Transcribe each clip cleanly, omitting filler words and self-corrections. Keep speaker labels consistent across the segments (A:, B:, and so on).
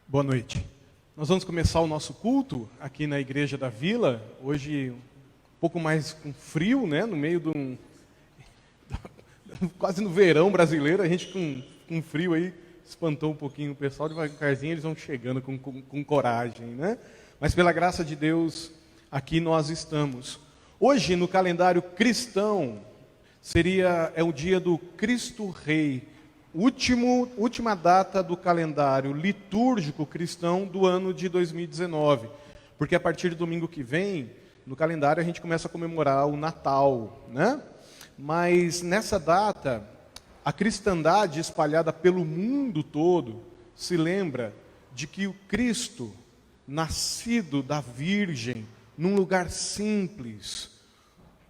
A: Boa noite. Nós vamos começar o nosso culto aqui na Igreja da Vila. Hoje um pouco mais com frio, né? No meio de quase no verão brasileiro, a gente com frio aí espantou um pouquinho o pessoal. Devagarzinho eles vão chegando com coragem, né? Mas pela graça de Deus, aqui nós estamos. Hoje no calendário cristão é o dia do Cristo Rei. Última data do calendário litúrgico cristão do ano de 2019. Porque a partir do domingo que vem, no calendário a gente começa a comemorar o Natal, né? Mas nessa data, a cristandade espalhada pelo mundo todo se lembra de que o Cristo, nascido da Virgem, num lugar simples,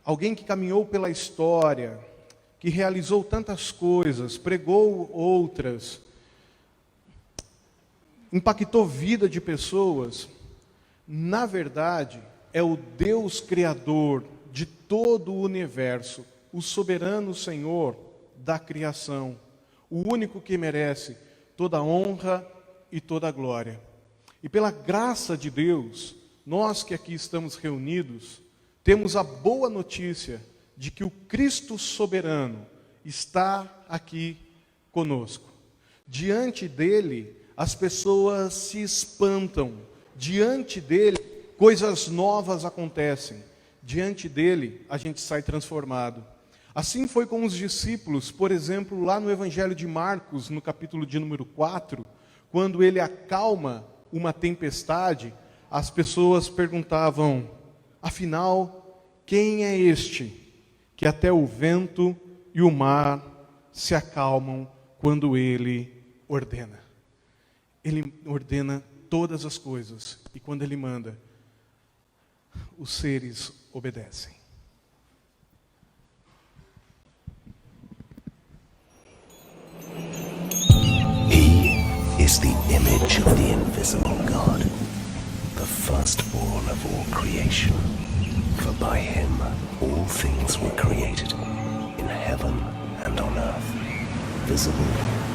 A: alguém que caminhou pela história, que realizou tantas coisas, pregou outras, impactou vida de pessoas, na verdade, é o Deus Criador de todo o universo, o soberano Senhor da criação, o único que merece toda a honra e toda a glória. E pela graça de Deus, nós que aqui estamos reunidos, temos a boa notícia de que o Cristo soberano está aqui conosco. Diante dele, as pessoas se espantam. Diante dele, coisas novas acontecem. Diante dele, a gente sai transformado. Assim foi com os discípulos, por exemplo, lá no Evangelho de Marcos, no capítulo de número 4, quando ele acalma uma tempestade, as pessoas perguntavam: afinal, quem é este que até o vento e o mar se acalmam quando ele ordena? Ele ordena todas as coisas, e quando ele manda, os seres obedecem.
B: He is the image of the invisible God, the firstborn of all creation. For by him all things were created, in heaven and on earth, visible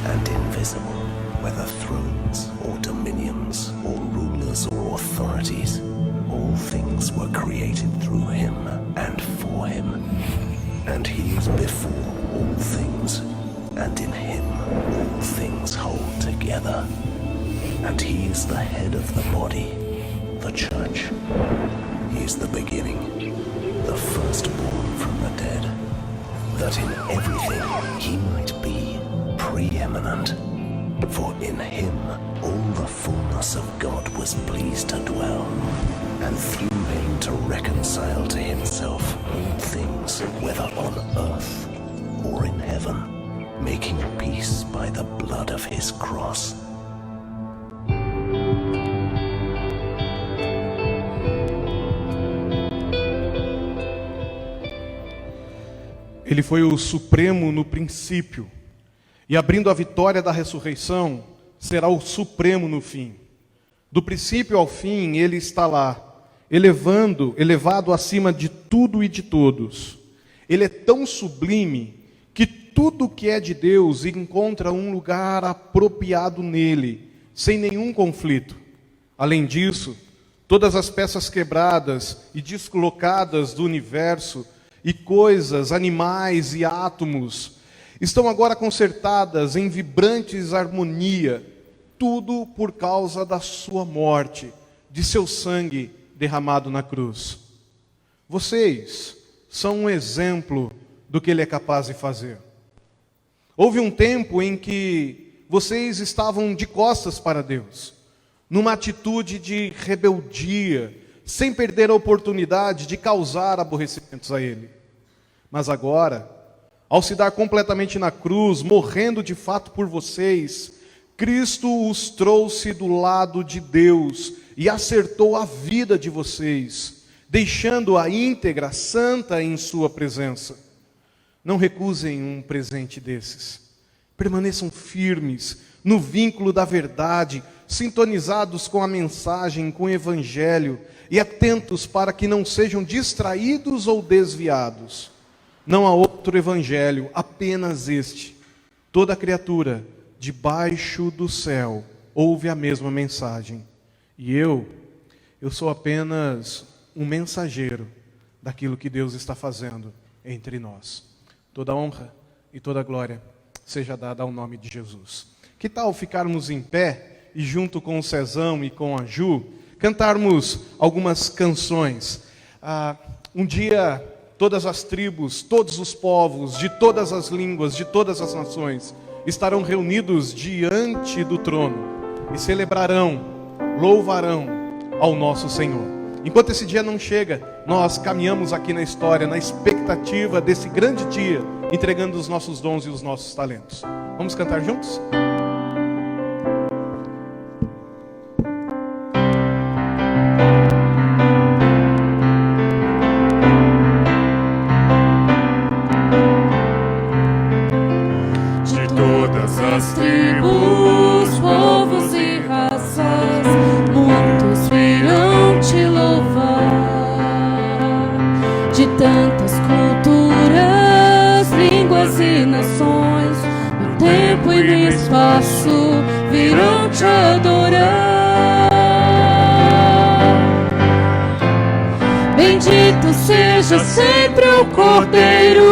B: and invisible, whether thrones or dominions or rulers or authorities. All things were created through him and for him. And he is before all things, and in him all things hold together. And he is the head of the body, the church. He is the beginning, the firstborn from the dead, that in everything he might be preeminent. For in him all the fullness of God was pleased to dwell, and through him to reconcile to himself all things, whether on earth or in heaven, making peace by the blood of his cross.
A: Ele foi o supremo no princípio, e abrindo a vitória da ressurreição, será o supremo no fim. Do princípio ao fim, ele está lá, elevado acima de tudo e de todos. Ele é tão sublime que tudo que é de Deus encontra um lugar apropriado nele, sem nenhum conflito. Além disso, todas as peças quebradas e deslocadas do universo, e coisas, animais e átomos, estão agora concertadas em vibrantes harmonia, tudo por causa da sua morte, de seu sangue derramado na cruz. Vocês são um exemplo do que ele é capaz de fazer. Houve um tempo em que vocês estavam de costas para Deus, numa atitude de rebeldia, sem perder a oportunidade de causar aborrecimentos a ele. Mas agora, ao se dar completamente na cruz, morrendo de fato por vocês, Cristo os trouxe do lado de Deus e acertou a vida de vocês, deixando-a íntegra, santa em sua presença. Não recusem um presente desses. Permaneçam firmes no vínculo da verdade, sintonizados com a mensagem, com o evangelho, e atentos para que não sejam distraídos ou desviados. Não há outro evangelho, apenas este. Toda criatura debaixo do céu ouve a mesma mensagem. E eu sou apenas um mensageiro daquilo que Deus está fazendo entre nós. Toda honra e toda glória seja dada ao nome de Jesus. Que tal ficarmos em pé e junto com o Cezão e com a Ju, cantarmos algumas canções? Um dia todas as tribos, todos os povos, de todas as línguas, de todas as nações, estarão reunidos diante do trono e celebrarão, louvarão ao nosso Senhor. Enquanto esse dia não chega, nós caminhamos aqui na história, na expectativa desse grande dia, entregando os nossos dons e os nossos talentos. Vamos cantar juntos?
C: As tribos, povos e raças, muitos virão te louvar. De tantas culturas, línguas e nações, no tempo e no espaço, virão te adorar. Bendito seja sempre o Cordeiro,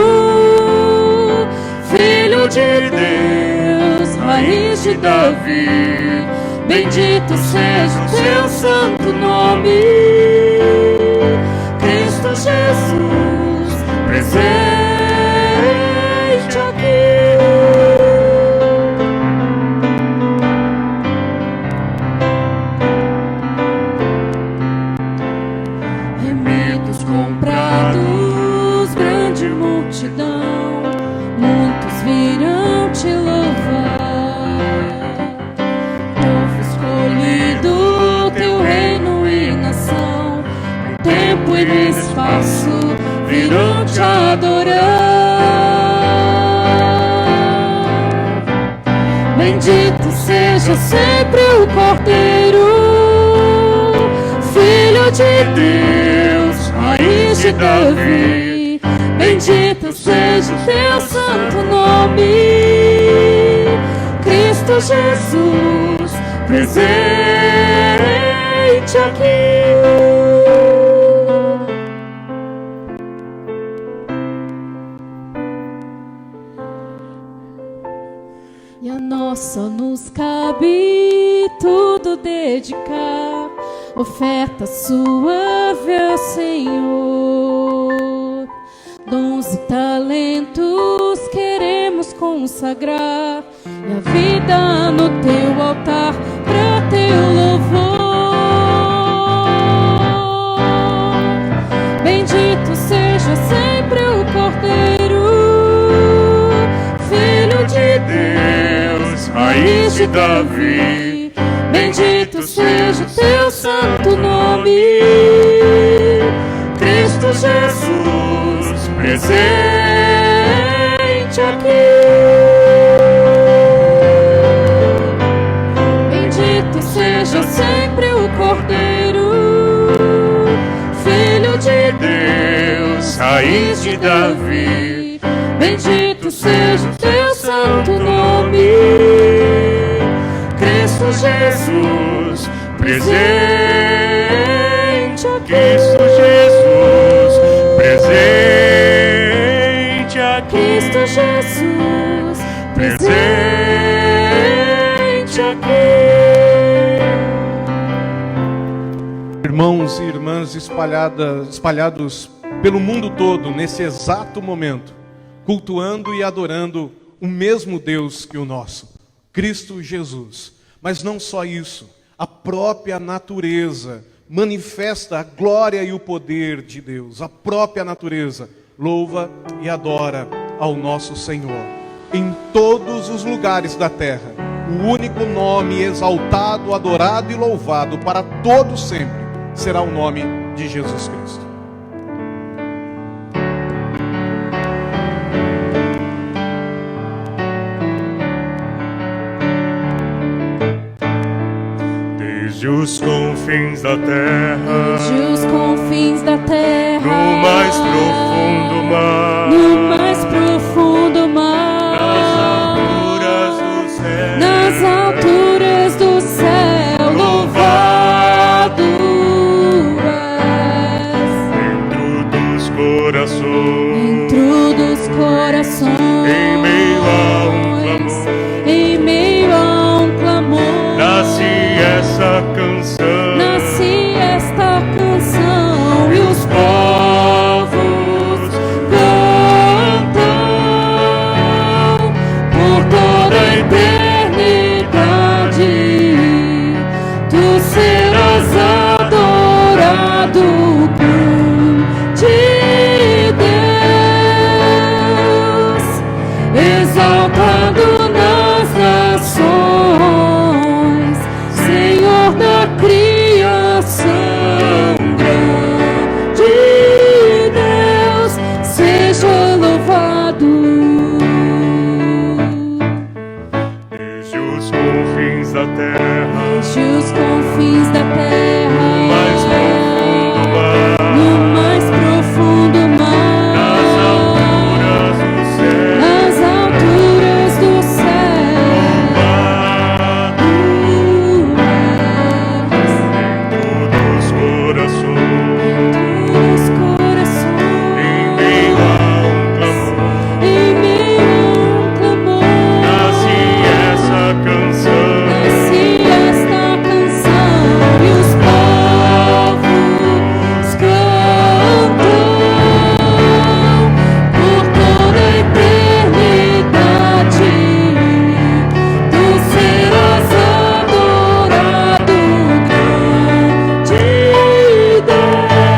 C: Filho de Deus, raiz de Davi. Bendito seja o teu santo nome, Cristo Jesus, presente aqui. Remidos comprados, grande multidão, muitos virão te louvar. Povo escolhido, teu reino e nação, no tempo e no espaço, virão te adorar. Bendito seja sempre o Cordeiro, Filho de Deus, raiz de Davi. Bendito seja o teu santo nome, Cristo Jesus, presente aqui. E a nós só nos cabe tudo dedicar, oferta suave ao Senhor. Dons e talentos queremos consagrar, e a vida no teu altar para teu louvor. Bendito seja sempre o Cordeiro, Filho de Deus, raiz de Davi. Bendito seja o teu santo nome, Cristo Jesus, presente aqui. Bendito seja sempre o Cordeiro, Filho de Deus, raiz de Davi. Bendito seja o teu santo nome, Cristo Jesus, presente aqui. Cristo Jesus, presente aqui. Cristo Jesus, presente aqui.
A: Irmãos e irmãs espalhados pelo mundo todo, nesse exato momento, cultuando e adorando o mesmo Deus que o nosso, Cristo Jesus. Mas não só isso, a própria natureza manifesta a glória e o poder de Deus. A própria natureza louva e adora ao nosso Senhor. Em todos os lugares da terra, o único nome exaltado, adorado e louvado para todos sempre será o nome de Jesus Cristo.
C: Desde os confins da terra,
D: desde os confins da terra,
C: no mais profundo mar,
D: no mais profundo mar,
C: nas alturas dos céus,
D: nas alturas do céu,
C: confins da terra,
E: no mais profundo mar,
C: no mais profundo mar,
E: nas alturas do
C: nas alturas do
E: céu,
C: céu,
E: dos corações,
C: dos corações,
E: em meio a um clamor,
C: em meio a um clamor,
E: nasce essa canção.
C: nasce esta canção e os povos cantam por toda a eternidade. Tu serás adorado, grande Deus,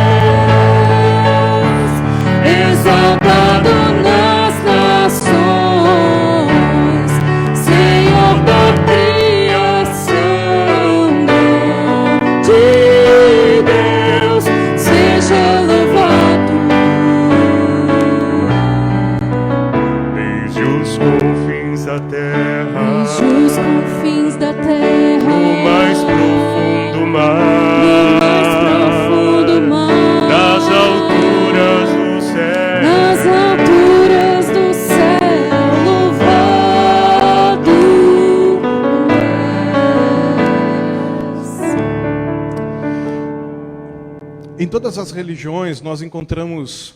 C: exaltado nas nações, Senhor da criação, grande Deus, seja louvado.
E: Desde os confins da terra,
C: Desde os confins da terra,
E: no mais profundo
C: no
E: mar,
C: mais profundo mar,
E: nas alturas do céu,
C: nas alturas do céu, louvado és.
A: Em todas as religiões nós encontramos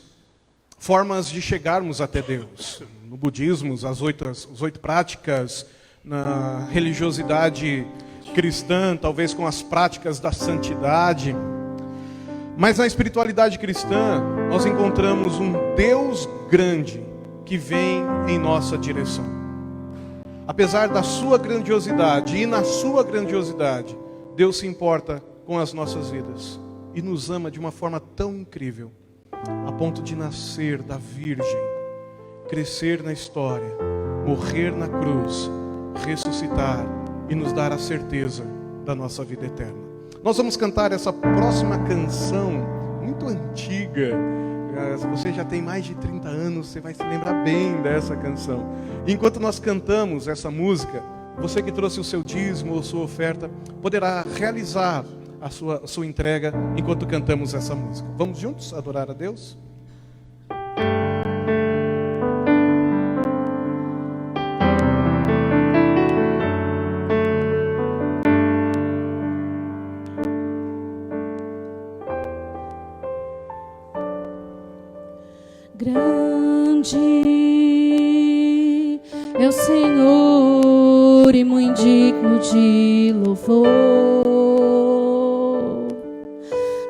A: formas de chegarmos até Deus. No budismo, as oito práticas, na religiosidade cristã, talvez com as práticas da santidade. Mas na espiritualidade cristã, nós encontramos um Deus grande que vem em nossa direção. Apesar da sua grandiosidade, e na sua grandiosidade, Deus se importa com as nossas vidas e nos ama de uma forma tão incrível, a ponto de nascer da Virgem, crescer na história, morrer na cruz, ressuscitar e nos dar a certeza da nossa vida eterna. Nós vamos cantar essa próxima canção, muito antiga. Se você já tem mais de 30 anos, você vai se lembrar bem dessa canção. Enquanto nós cantamos essa música, você que trouxe o seu dízimo ou sua oferta, poderá realizar a sua entrega enquanto cantamos essa música. Vamos juntos adorar a Deus?
C: Grande é o Senhor e muito digno de louvor.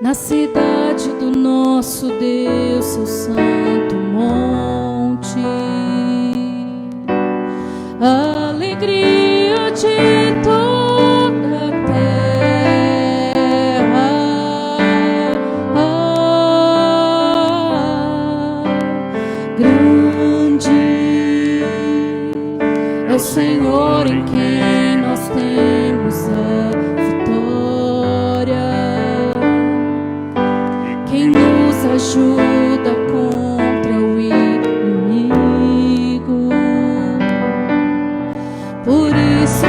C: Na cidade do nosso Deus, seu santo monte, a alegria de toda a terra. Grande é o Senhor em quem nós temos a vitória, quem nos ajuda contra o inimigo. Por isso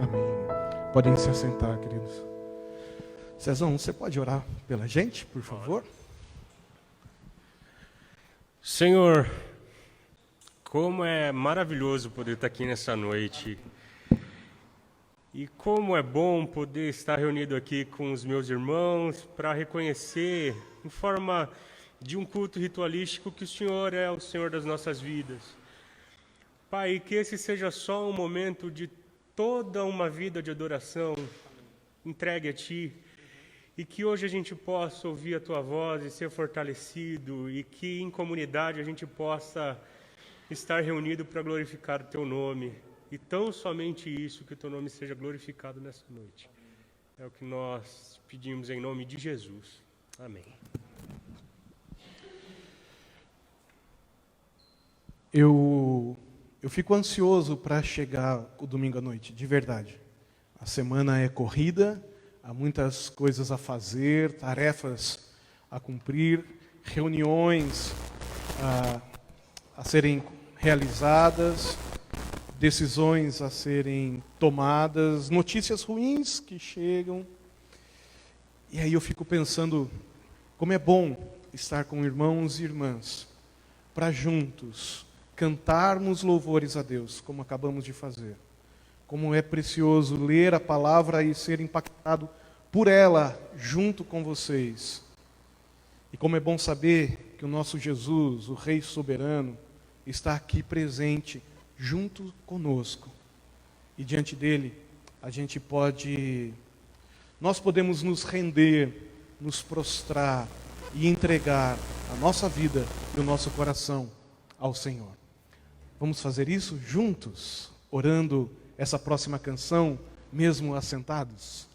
A: Amém. Podem se assentar, queridos. Cezão, você pode orar pela gente, por favor?
E: Senhor, como é maravilhoso poder estar aqui nessa noite. E como é bom poder estar reunido aqui com os meus irmãos para reconhecer, em forma de um culto ritualístico, que o Senhor é o Senhor das nossas vidas. Pai, que esse seja só um momento de toda uma vida de adoração entregue a Ti, e que hoje a gente possa ouvir a Tua voz e ser fortalecido, e que em comunidade a gente possa estar reunido para glorificar o Teu nome. E tão somente isso, que o Teu nome seja glorificado nessa noite. É o que nós pedimos em nome de Jesus. Amém.
A: Eu fico ansioso para chegar o domingo à noite, de verdade. A semana é corrida, há muitas coisas a fazer, tarefas a cumprir, reuniões a serem realizadas, decisões a serem tomadas, notícias ruins que chegam. E aí eu fico pensando como é bom estar com irmãos e irmãs para juntos cantarmos louvores a Deus, como acabamos de fazer. Como é precioso ler a palavra e ser impactado por ela junto com vocês. E como é bom saber que o nosso Jesus, o Rei soberano, está aqui presente junto conosco. E diante dele, nós podemos nos render, nos prostrar e entregar a nossa vida e o nosso coração ao Senhor. Vamos fazer isso juntos, orando essa próxima canção, mesmo assentados?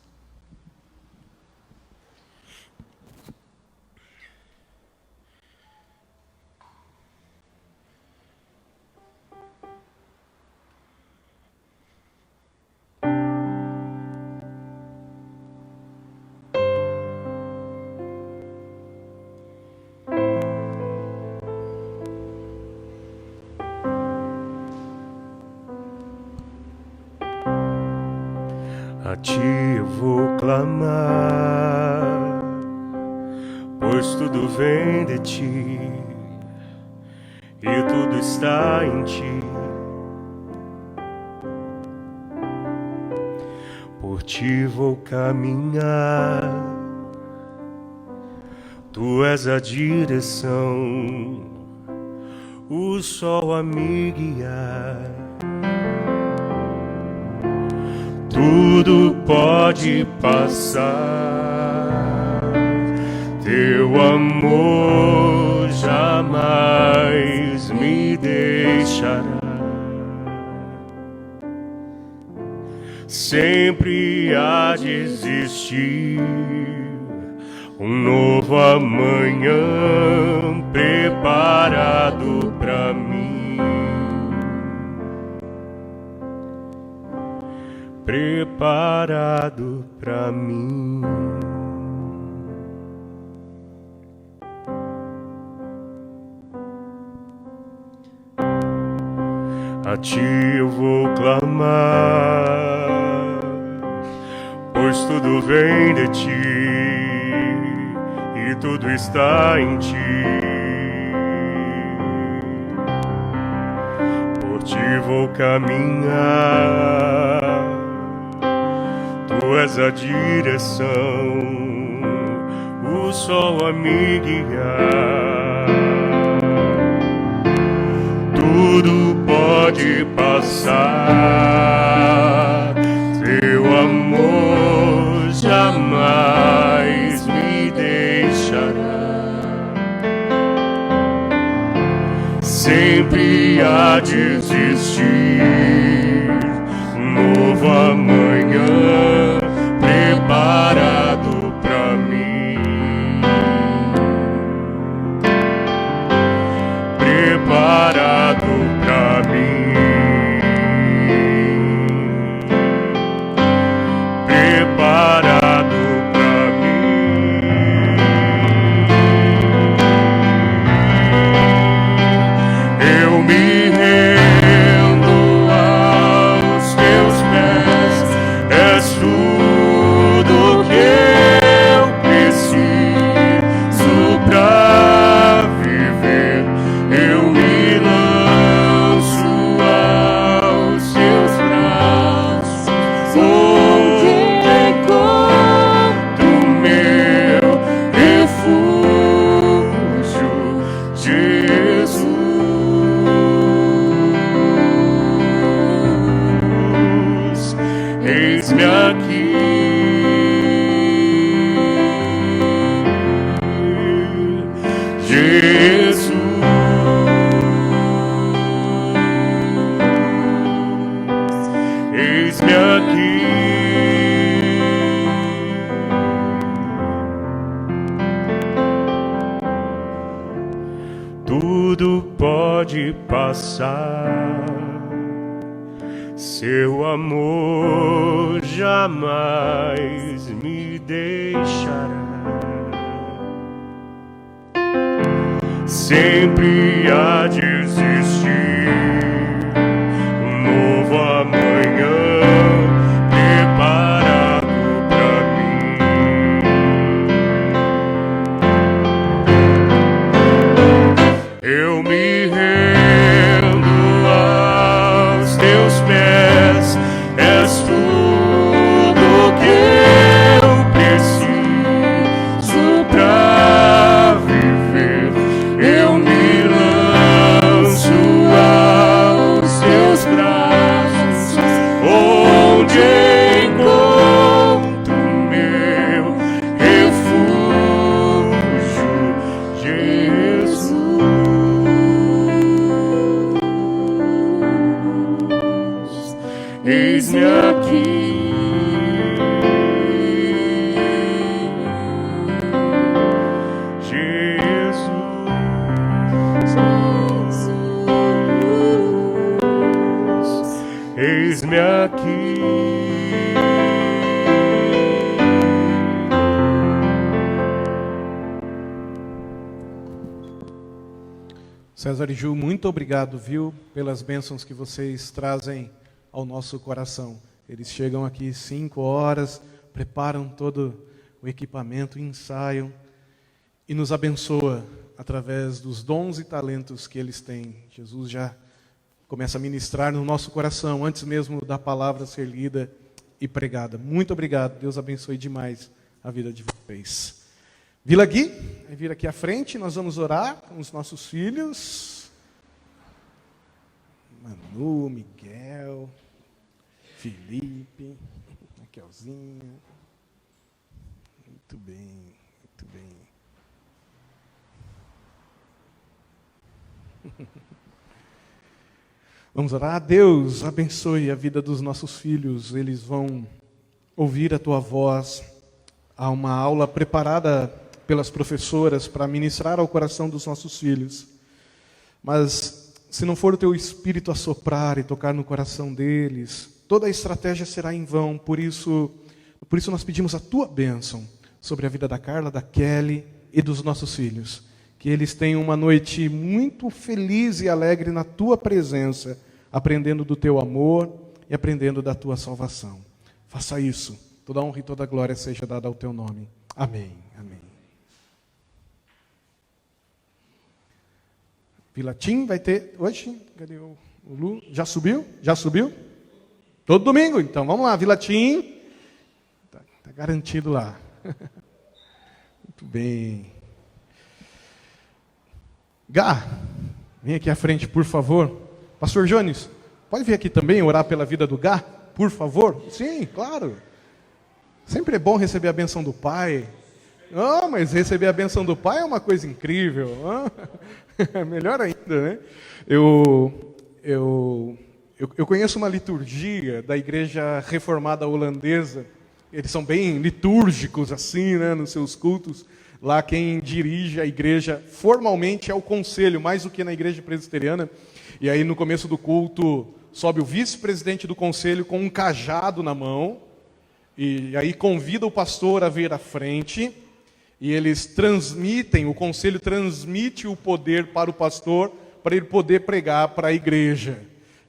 E: A Ti eu vou clamar, pois tudo vem de Ti e tudo está em Ti. Por Ti vou caminhar, Tu és a direção, o sol a me guiar. Tudo pode passar, Teu amor jamais me deixará. Sempre há de existir um novo amanhã preparado para mim. Preparado para mim. A Ti eu vou clamar, pois tudo vem de Ti e tudo está em Ti. Por Ti vou caminhar, Tu és a direção, o sol a me guiar. Tudo pode passar, Teu amor jamais me deixará. Sempre há de existir um novo amanhã preparado para mim. Preparado para mim. Preparado para mim. Eu me rendo. eis-me aqui. Jesus, eis-me aqui. Tudo pode passar, seu amor jamais me deixará. Sempre há de existir um novo amanhã preparado pra mim. Eu me rendo aos teus pés, és tudo que eu preciso pra viver. Eu me lanço aos teus braços, onde encontro meu refúgio, Jesus. Eis-me aqui. Eis-me aqui.
A: César e Ju, muito obrigado, viu, pelas bênçãos que vocês trazem ao nosso coração. Eles chegam aqui 5 horas, preparam todo o equipamento, ensaiam e nos abençoa através dos dons e talentos que eles têm. Jesus já começa a ministrar no nosso coração, antes mesmo da palavra ser lida e pregada. Muito obrigado, Deus abençoe demais a vida de vocês. Vila Gui, vai vir aqui à frente, nós vamos orar com os nossos filhos. Manu, Miguel, Felipe, Raquelzinha. Muito bem, muito bem. Vamos orar. Deus, abençoe a vida dos nossos filhos. Eles vão ouvir a Tua voz. Há uma aula preparada pelas professoras para ministrar ao coração dos nossos filhos. Mas, se não for o Teu Espírito a soprar e tocar no coração deles, toda a estratégia será em vão. Por isso nós pedimos a Tua bênção sobre a vida da Carla, da Kelly e dos nossos filhos. Que eles tenham uma noite muito feliz e alegre na Tua presença, aprendendo do Teu amor e aprendendo da Tua salvação. Faça isso. Toda honra e toda glória seja dada ao Teu nome. Amém. Amém. Vilatim vai ter hoje. Cadê o Lu? Já subiu? Já subiu? Todo domingo, então. Vamos lá, Vilatim. Tá garantido lá. Muito bem. Gá, vem aqui à frente, por favor. Pastor Jones, pode vir aqui também orar pela vida do Gá, por favor? Sim, claro. Sempre é bom receber a bênção do Pai. Oh, mas receber a bênção do Pai é uma coisa incrível. Melhor ainda, né? Eu conheço uma liturgia da Igreja Reformada Holandesa. Eles são bem litúrgicos assim, né, nos seus cultos. Lá quem dirige a igreja formalmente é o conselho, mais do que na igreja presbiteriana. E aí no começo do culto sobe o vice-presidente do conselho com um cajado na mão. E aí convida o pastor a vir à frente. E eles transmitem, o conselho transmite o poder para o pastor, para ele poder pregar para a igreja.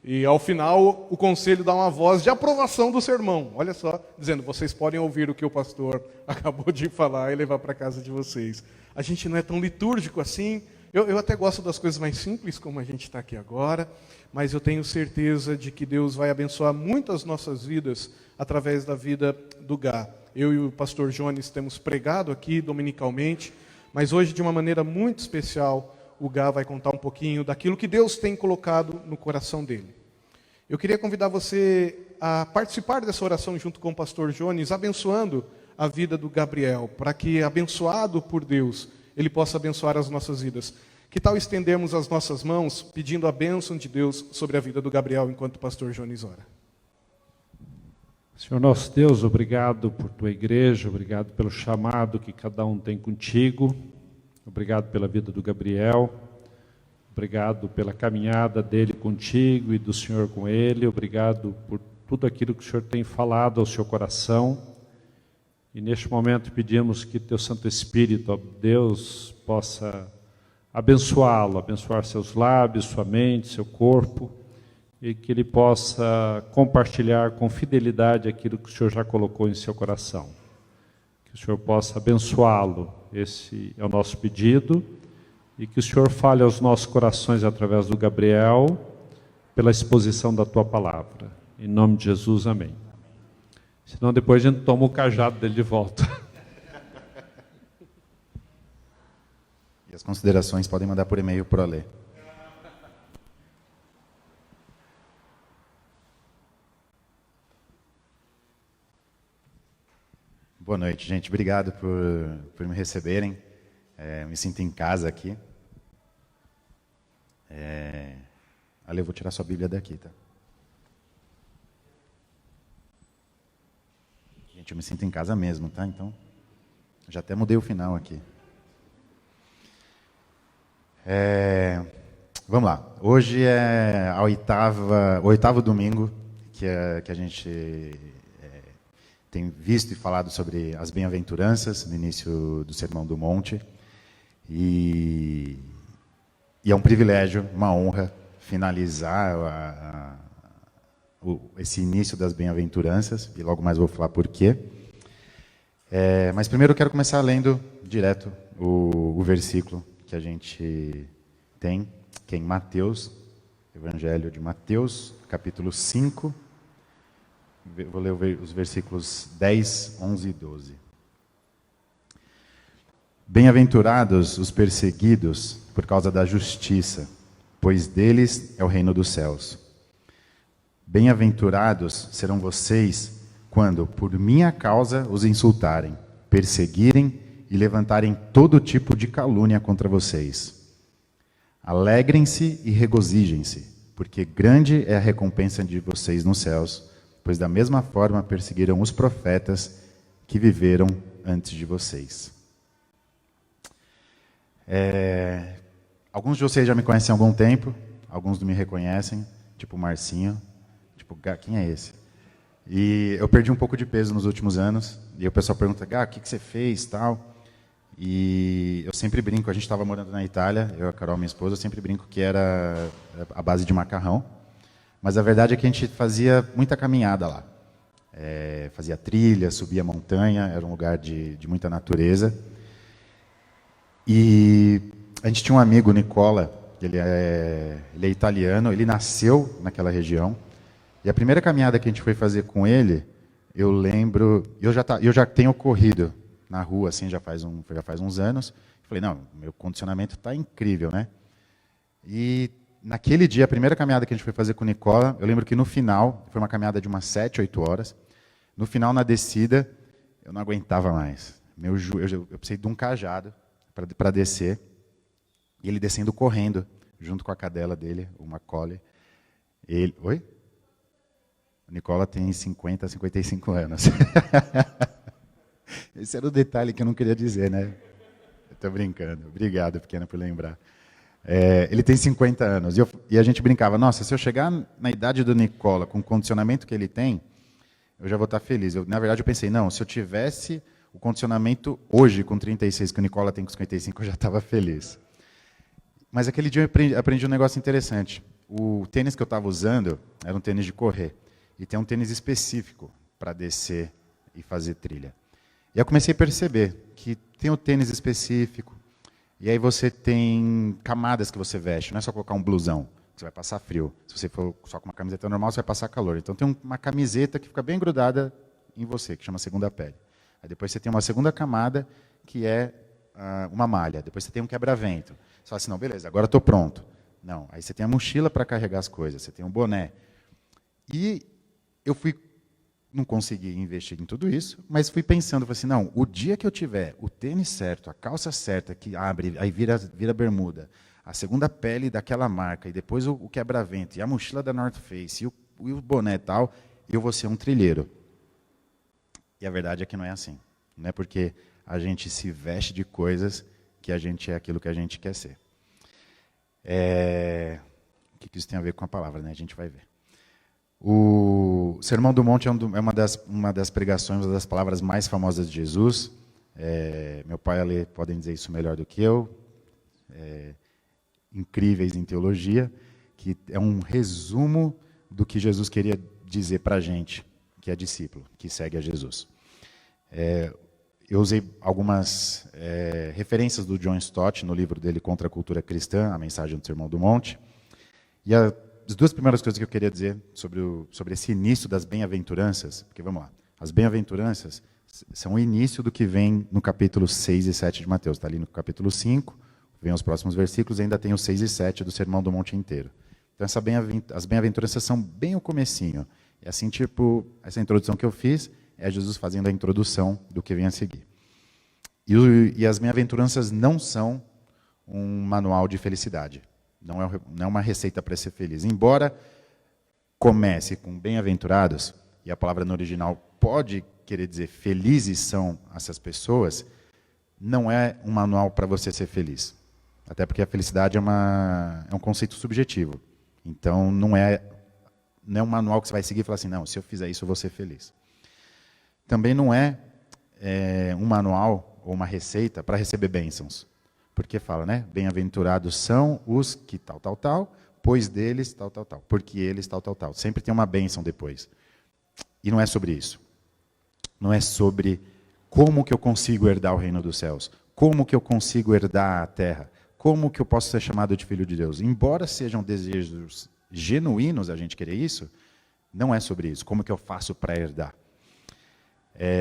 A: E ao final o conselho dá uma voz de aprovação do sermão. Olha só, dizendo, vocês podem ouvir o que o pastor acabou de falar e levar para casa de vocês. A gente não é tão litúrgico assim. Eu até gosto das coisas mais simples, como a gente está aqui agora, mas eu tenho certeza de que Deus vai abençoar muitas nossas vidas através da vida do Gá. Eu e o pastor Jones temos pregado aqui dominicalmente, mas hoje de uma maneira muito especial, o Gá vai contar um pouquinho daquilo que Deus tem colocado no coração dele. Eu queria convidar você a participar dessa oração junto com o pastor Jones, abençoando a vida do Gabriel, para que, abençoado por Deus, ele possa abençoar as nossas vidas. Que tal estendermos as nossas mãos, pedindo a bênção de Deus sobre a vida do Gabriel, enquanto o pastor Jones ora?
F: Senhor nosso Deus, obrigado por tua igreja, obrigado pelo chamado que cada um tem contigo, obrigado pela vida do Gabriel, obrigado pela caminhada dele contigo e do Senhor com ele, obrigado por tudo aquilo que o Senhor tem falado ao seu coração. E neste momento pedimos que teu Santo Espírito, ó Deus, possa abençoá-lo, abençoar seus lábios, sua mente, seu corpo, e que ele possa compartilhar com fidelidade aquilo que o Senhor já colocou em seu coração. Que o Senhor possa abençoá-lo, esse é o nosso pedido, e que o Senhor fale aos nossos corações através do Gabriel, pela exposição da tua palavra. Em nome de Jesus, amém. Senão depois a gente toma o cajado dele de volta.
G: E as considerações podem mandar por e-mail para o Alê. Boa noite, gente. Obrigado por me receberem. Me sinto em casa aqui. Ale, eu vou tirar sua Bíblia daqui, tá? Gente, eu me sinto em casa mesmo, tá? Então, já até mudei o final aqui. Vamos lá. Hoje é o oitavo domingo que a gente tem visto e falado sobre as bem-aventuranças no início do Sermão do Monte. E é um privilégio, uma honra, finalizar esse início das bem-aventuranças, e logo mais vou falar por quê. Mas primeiro eu quero começar lendo direto o versículo que a gente tem, que é em Mateus, Evangelho de Mateus, capítulo 5. Vou ler os versículos 10, 11 e 12. Bem-aventurados os perseguidos por causa da justiça, pois deles é o reino dos céus. Bem-aventurados serão vocês quando, por minha causa, os insultarem, perseguirem e levantarem todo tipo de calúnia contra vocês. Alegrem-se e regozijem-se, porque grande é a recompensa de vocês nos céus, pois da mesma forma perseguiram os profetas que viveram antes de vocês. Alguns de vocês já me conhecem há algum tempo, alguns não me reconhecem, tipo o Marcinho, tipo, Gá, quem é esse? E eu perdi um pouco de peso nos últimos anos, e o pessoal pergunta, Gá, o que você fez, tal? E eu sempre brinco, a gente estava morando na Itália, eu, a Carol, minha esposa, eu sempre brinco que era a base de macarrão, mas a verdade é que a gente fazia muita caminhada lá. Fazia trilha, subia montanha, era um lugar de muita natureza. E a gente tinha um amigo, Nicola, ele é italiano, ele nasceu naquela região. E a primeira caminhada que a gente foi fazer com ele, eu lembro, eu já tenho corrido na rua, assim, já faz uns anos. Eu falei, não, meu condicionamento está incrível, né? E naquele dia, a primeira caminhada que a gente foi fazer com o Nicola, eu lembro que no final, foi uma caminhada de umas 7, 8 horas, no final, na descida, eu não aguentava mais. Eu precisei de um cajado para descer, e ele descendo correndo, junto com a cadela dele, o Macaulay. Oi? O Nicola tem 50, 55 anos. Esse era o detalhe que eu não queria dizer, né? Eu estou brincando. Obrigado, pequena, por lembrar. Ele tem 50 anos. E a gente brincava, nossa, se eu chegar na idade do Nicola, com o condicionamento que ele tem, eu já vou estar feliz. Na verdade, eu pensei, não, se eu tivesse o condicionamento hoje, com 36, que o Nicola tem com 55, eu já estava feliz. Mas aquele dia eu aprendi um negócio interessante. O tênis que eu estava usando era um tênis de correr. E tem um tênis específico para descer e fazer trilha. E eu comecei a perceber que tem o tênis específico, e aí você tem camadas que você veste, não é só colocar um blusão, que você vai passar frio. Se você for só com uma camiseta normal, você vai passar calor. Então tem uma camiseta que fica bem grudada em você, que chama segunda pele. Aí depois você tem uma segunda camada, que é uma malha. Depois você tem um quebra-vento. Você fala assim, não, beleza, agora estou pronto. Não, aí você tem a mochila para carregar as coisas, você tem um boné. E eu não consegui investir em tudo isso, mas fui pensando, falei assim, não, o dia que eu tiver o tênis certo, a calça certa, que abre, aí vira bermuda, a segunda pele daquela marca, e depois o quebra-vento, e a mochila da North Face, e o boné e tal, eu vou ser um trilheiro. E a verdade é que não é assim. Não é porque a gente se veste de coisas que a gente é aquilo que a gente quer ser. O que isso tem a ver com a palavra, né? A gente vai ver. O Sermão do Monte é uma das pregações, uma das palavras mais famosas de Jesus. Meu pai e a Lê podem dizer isso melhor do que eu. Incríveis em teologia, que é um resumo do que Jesus queria dizer para a gente, que é discípulo, que segue a Jesus. Eu usei algumas referências do John Stott no livro dele Contra a Cultura Cristã, a mensagem do Sermão do Monte. E as duas primeiras coisas que eu queria dizer sobre esse início das bem-aventuranças, porque vamos lá, as bem-aventuranças são o início do que vem no capítulo 6 e 7 de Mateus. Está ali no capítulo 5, vem os próximos versículos, e ainda tem os 6 e 7 do Sermão do Monte inteiro. Então as bem-aventuranças são bem o comecinho. É assim, tipo, essa introdução que eu fiz é Jesus fazendo a introdução do que vem a seguir. E as bem-aventuranças não são um manual de felicidade. Não é uma receita para ser feliz. Embora comece com bem-aventurados, e a palavra no original pode querer dizer felizes são essas pessoas, não é um manual para você ser feliz. Até porque a felicidade é um conceito subjetivo. Então, não é um manual que você vai seguir e falar assim, não, se eu fizer isso, eu vou ser feliz. Também não é um manual ou uma receita para receber bênçãos. Porque fala, né? Bem-aventurados são os que tal, tal, tal, pois deles tal, tal, tal, porque eles tal, tal, tal. Sempre tem uma bênção depois. E não é sobre isso. Não é sobre como que eu consigo herdar o reino dos céus, como que eu consigo herdar a terra, como que eu posso ser chamado de filho de Deus. Embora sejam desejos genuínos a gente querer isso, não é sobre isso. Como que eu faço para herdar?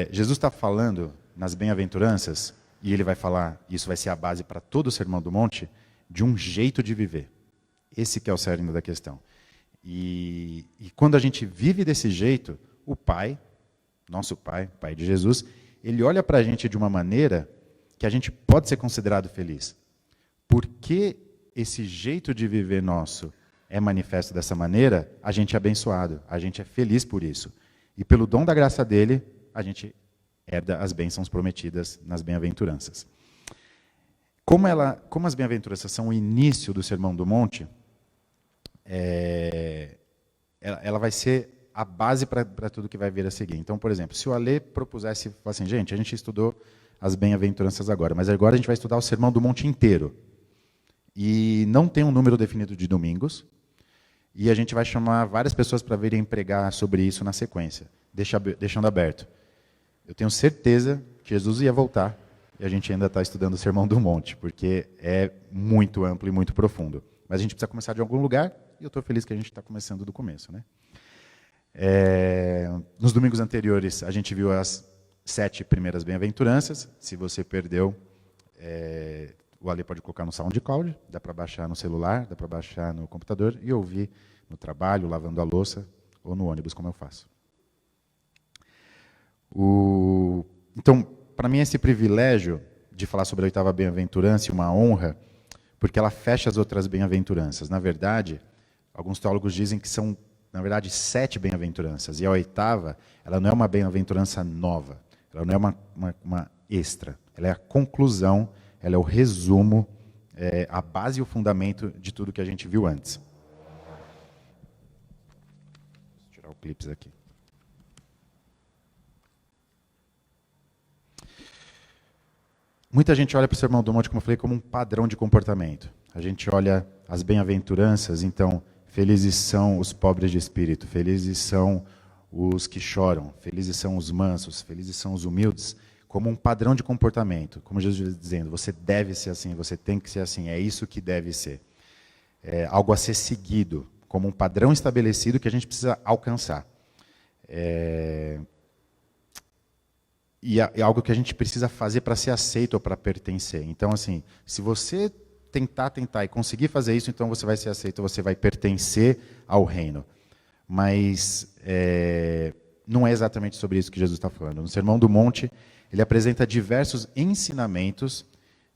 G: Jesus está falando nas bem-aventuranças, e ele vai falar, isso vai ser a base para todo o Sermão do Monte, de um jeito de viver. Esse que é o cerne da questão. E quando a gente vive desse jeito, o Pai, nosso Pai, Pai de Jesus, ele olha para a gente de uma maneira que a gente pode ser considerado feliz. Porque esse jeito de viver nosso é manifesto dessa maneira, a gente é abençoado, a gente é feliz por isso. E pelo dom da graça dele, a gente herda as bênçãos prometidas nas bem-aventuranças. Como as bem-aventuranças são o início do Sermão do Monte, ela vai ser a base para tudo que vai vir a seguir. Então, por exemplo, se o Alê propusesse, falar assim, gente, a gente estudou as bem-aventuranças agora, mas agora a gente vai estudar o Sermão do Monte inteiro. E não tem um número definido de domingos, e a gente vai chamar várias pessoas para virem pregar sobre isso na sequência, deixando aberto. Eu tenho certeza que Jesus ia voltar, e a gente ainda está estudando o Sermão do Monte, porque é muito amplo e muito profundo. Mas a gente precisa começar de algum lugar, e eu estou feliz que a gente está começando do começo, né? Nos domingos anteriores, a gente viu as 7 primeiras bem-aventuranças. Se você perdeu, o Ale pode colocar no SoundCloud, dá para baixar no celular, dá para baixar no computador e ouvir no trabalho, lavando a louça, ou no ônibus, como eu faço. Então, para mim, esse privilégio de falar sobre a 8ª bem-aventurança é uma honra, porque ela fecha as outras bem-aventuranças. Na verdade, alguns teólogos dizem que são, na verdade, 7 bem-aventuranças, e a 8ª, ela não é uma bem-aventurança nova, ela não é uma extra, ela é a conclusão, ela é o resumo, a base e o fundamento de tudo que a gente viu antes. Vou tirar o clipes aqui. Muita gente olha para o Sermão do Monte, como eu falei, como um padrão de comportamento. A gente olha as bem-aventuranças, então, felizes são os pobres de espírito, felizes são os que choram, felizes são os mansos, felizes são os humildes, como um padrão de comportamento. Como Jesus dizendo, você deve ser assim, você tem que ser assim, é isso que deve ser. É algo a ser seguido, como um padrão estabelecido que a gente precisa alcançar. E é algo que a gente precisa fazer para ser aceito ou para pertencer. Então, assim, se você tentar e conseguir fazer isso, então você vai ser aceito, você vai pertencer ao reino. mas não é exatamente sobre isso que Jesus está falando. No Sermão do Monte, ele apresenta diversos ensinamentos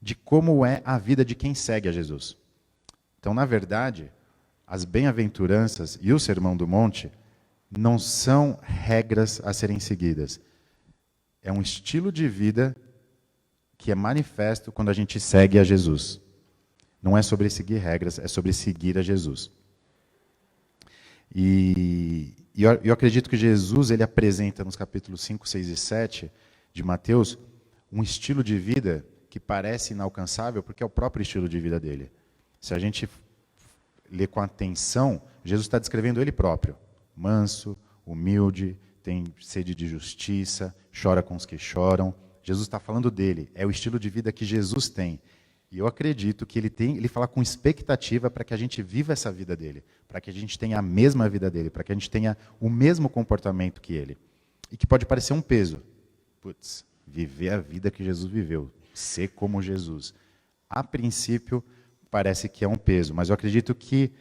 G: de como é a vida de quem segue a Jesus. Então, na verdade, as bem-aventuranças e o Sermão do Monte não são regras a serem seguidas. É um estilo de vida que é manifesto quando a gente segue a Jesus. Não é sobre seguir regras, é sobre seguir a Jesus. E eu acredito que Jesus ele apresenta nos capítulos 5, 6 e 7 de Mateus um estilo de vida que parece inalcançável porque é o próprio estilo de vida dele. Se a gente ler com atenção, Jesus está descrevendo ele próprio. Manso, humilde, tem sede de justiça, chora com os que choram. Jesus está falando dele, é o estilo de vida que Jesus tem. E eu acredito que ele fala com expectativa para que a gente viva essa vida dele, para que a gente tenha a mesma vida dele, para que a gente tenha o mesmo comportamento que ele. E que pode parecer um peso. Putz, viver a vida que Jesus viveu, ser como Jesus. A princípio, parece que é um peso, mas eu acredito que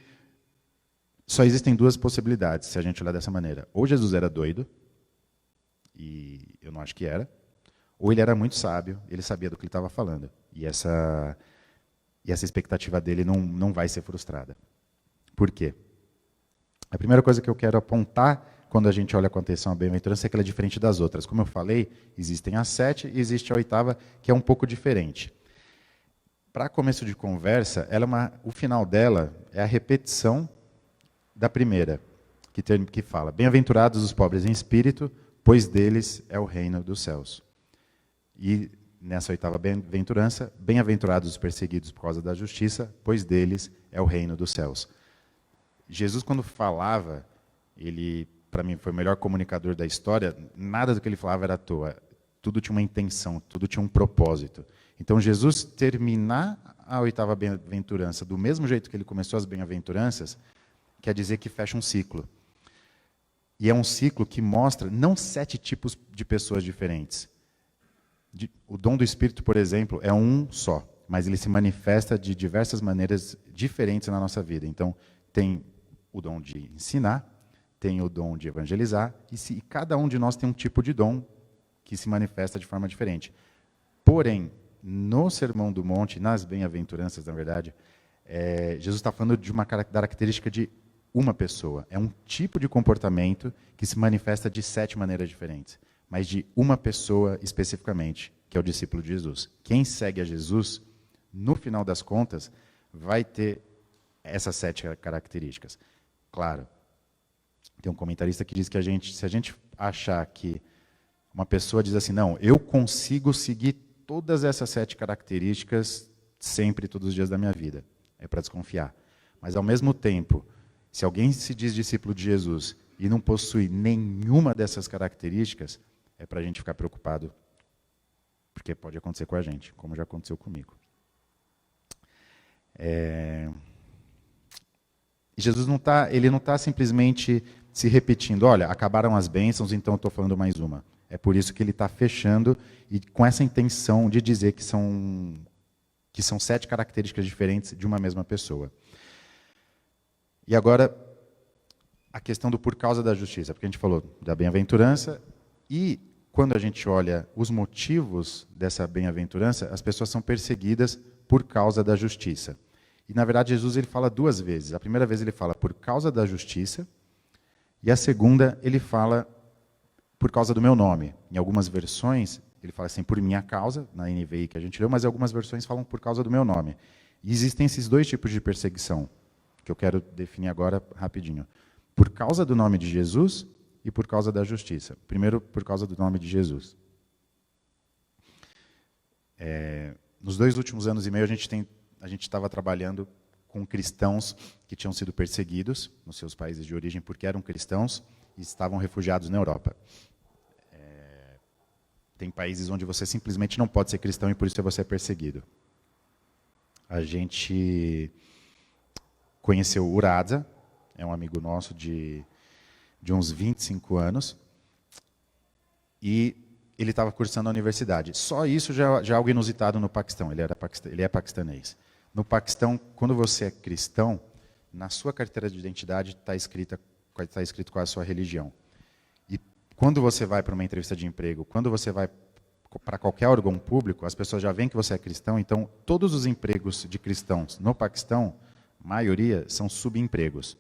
G: só existem duas possibilidades, se a gente olhar dessa maneira. Ou Jesus era doido, e eu não acho que era, ou ele era muito sábio, ele sabia do que ele estava falando. E essa expectativa dele não vai ser frustrada. Por quê? A primeira coisa que eu quero apontar, quando a gente olha com atenção a bem-aventurança, é que ela é diferente das outras. Como eu falei, existem as 7 e existe a 8ª, que é um pouco diferente. Para começo de conversa, o final dela é a repetição da primeira, que fala: bem-aventurados os pobres em espírito, pois deles é o reino dos céus. E nessa 8ª bem-aventurança, bem-aventurados os perseguidos por causa da justiça, pois deles é o reino dos céus. Jesus, quando falava, ele, para mim, foi o melhor comunicador da história, nada do que ele falava era à toa. Tudo tinha uma intenção, tudo tinha um propósito. Então, Jesus terminar a 8ª bem-aventurança do mesmo jeito que ele começou as bem-aventuranças, quer dizer que fecha um ciclo. E é um ciclo que mostra não 7 tipos de pessoas diferentes. O dom do Espírito, por exemplo, é um só, mas ele se manifesta de diversas maneiras diferentes na nossa vida. Então, tem o dom de ensinar, tem o dom de evangelizar, e cada um de nós tem um tipo de dom que se manifesta de forma diferente. Porém, no Sermão do Monte, nas bem-aventuranças, na verdade, Jesus está falando de uma característica de uma pessoa. É um tipo de comportamento que se manifesta de 7 maneiras diferentes, mas de uma pessoa especificamente, que é o discípulo de Jesus. Quem segue a Jesus, no final das contas, vai ter essas 7 características. Claro, tem um comentarista que diz que se a gente achar que uma pessoa diz assim, não, eu consigo seguir todas essas 7 características sempre, todos os dias da minha vida, é para desconfiar. Mas, ao mesmo tempo, se alguém se diz discípulo de Jesus e não possui nenhuma dessas características, é para a gente ficar preocupado, porque pode acontecer com a gente, como já aconteceu comigo. Jesus não está simplesmente se repetindo, olha, acabaram as bênçãos, então eu estou falando mais uma. É por isso que ele está fechando, e com essa intenção de dizer que são 7 características diferentes de uma mesma pessoa. E agora, a questão do por causa da justiça, porque a gente falou da bem-aventurança, e quando a gente olha os motivos dessa bem-aventurança, as pessoas são perseguidas por causa da justiça. E, na verdade, Jesus ele fala 2 vezes. A primeira vez ele fala por causa da justiça, e a segunda ele fala por causa do meu nome. Em algumas versões, ele fala assim, por minha causa, na NVI que a gente leu, mas em algumas versões falam por causa do meu nome. E existem esses 2 tipos de perseguição, que eu quero definir agora rapidinho. Por causa do nome de Jesus e por causa da justiça. Primeiro, por causa do nome de Jesus. Nos 2 últimos anos e meio, a gente estava trabalhando com cristãos que tinham sido perseguidos nos seus países de origem porque eram cristãos e estavam refugiados na Europa. Tem países onde você simplesmente não pode ser cristão e por isso você é perseguido. A gente conheceu o Uraza, é um amigo nosso de uns 25 anos, e ele estava cursando a universidade. Só isso já é algo inusitado no Paquistão, ele é paquistanês. No Paquistão, quando você é cristão, na sua carteira de identidade está escrita está escrito qual é a sua religião. E quando você vai para uma entrevista de emprego, quando você vai para qualquer órgão público, as pessoas já veem que você é cristão, então todos os empregos de cristãos no Paquistão, a maioria, são subempregos.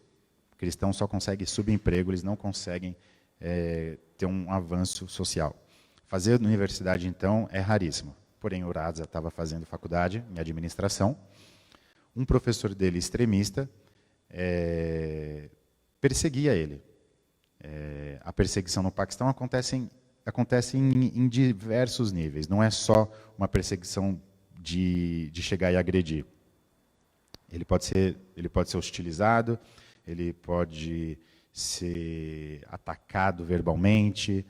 G: Cristãos só conseguem subemprego, eles não conseguem ter um avanço social. Fazer universidade, então, é raríssimo. Porém, o Raza estava fazendo faculdade em administração. Um professor dele, extremista, perseguia ele. A perseguição no Paquistão acontece em diversos níveis. Não é só uma perseguição de chegar e agredir. Ele pode ser hostilizado, ele pode ser atacado verbalmente,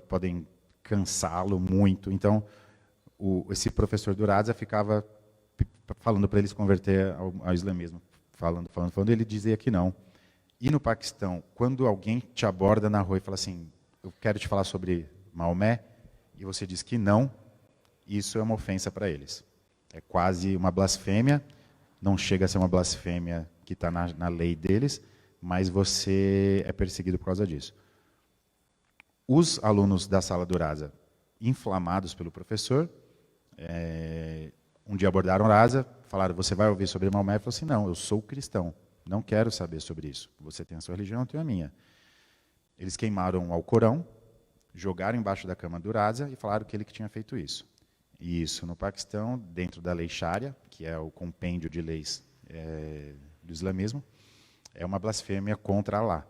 G: podem cansá-lo muito. Então, esse professor do Raza ficava falando para ele se converter ao islamismo, falando, ele dizia que não. E no Paquistão, quando alguém te aborda na rua e fala assim, eu quero te falar sobre Maomé, e você diz que não, isso é uma ofensa para eles. É quase uma blasfêmia, não chega a ser uma blasfêmia que está na lei deles, mas você é perseguido por causa disso. Os alunos da sala do Raza, inflamados pelo professor, um dia abordaram Raza, falaram, você vai ouvir sobre Maomé? Ele falou assim, não, eu sou cristão, não quero saber sobre isso. Você tem a sua religião, eu tenho a minha. Eles queimaram o Alcorão, jogaram embaixo da cama do Raza e falaram que ele que tinha feito isso. E isso no Paquistão, dentro da lei Sharia, que é o compêndio de leis do islamismo, é uma blasfêmia contra Allah.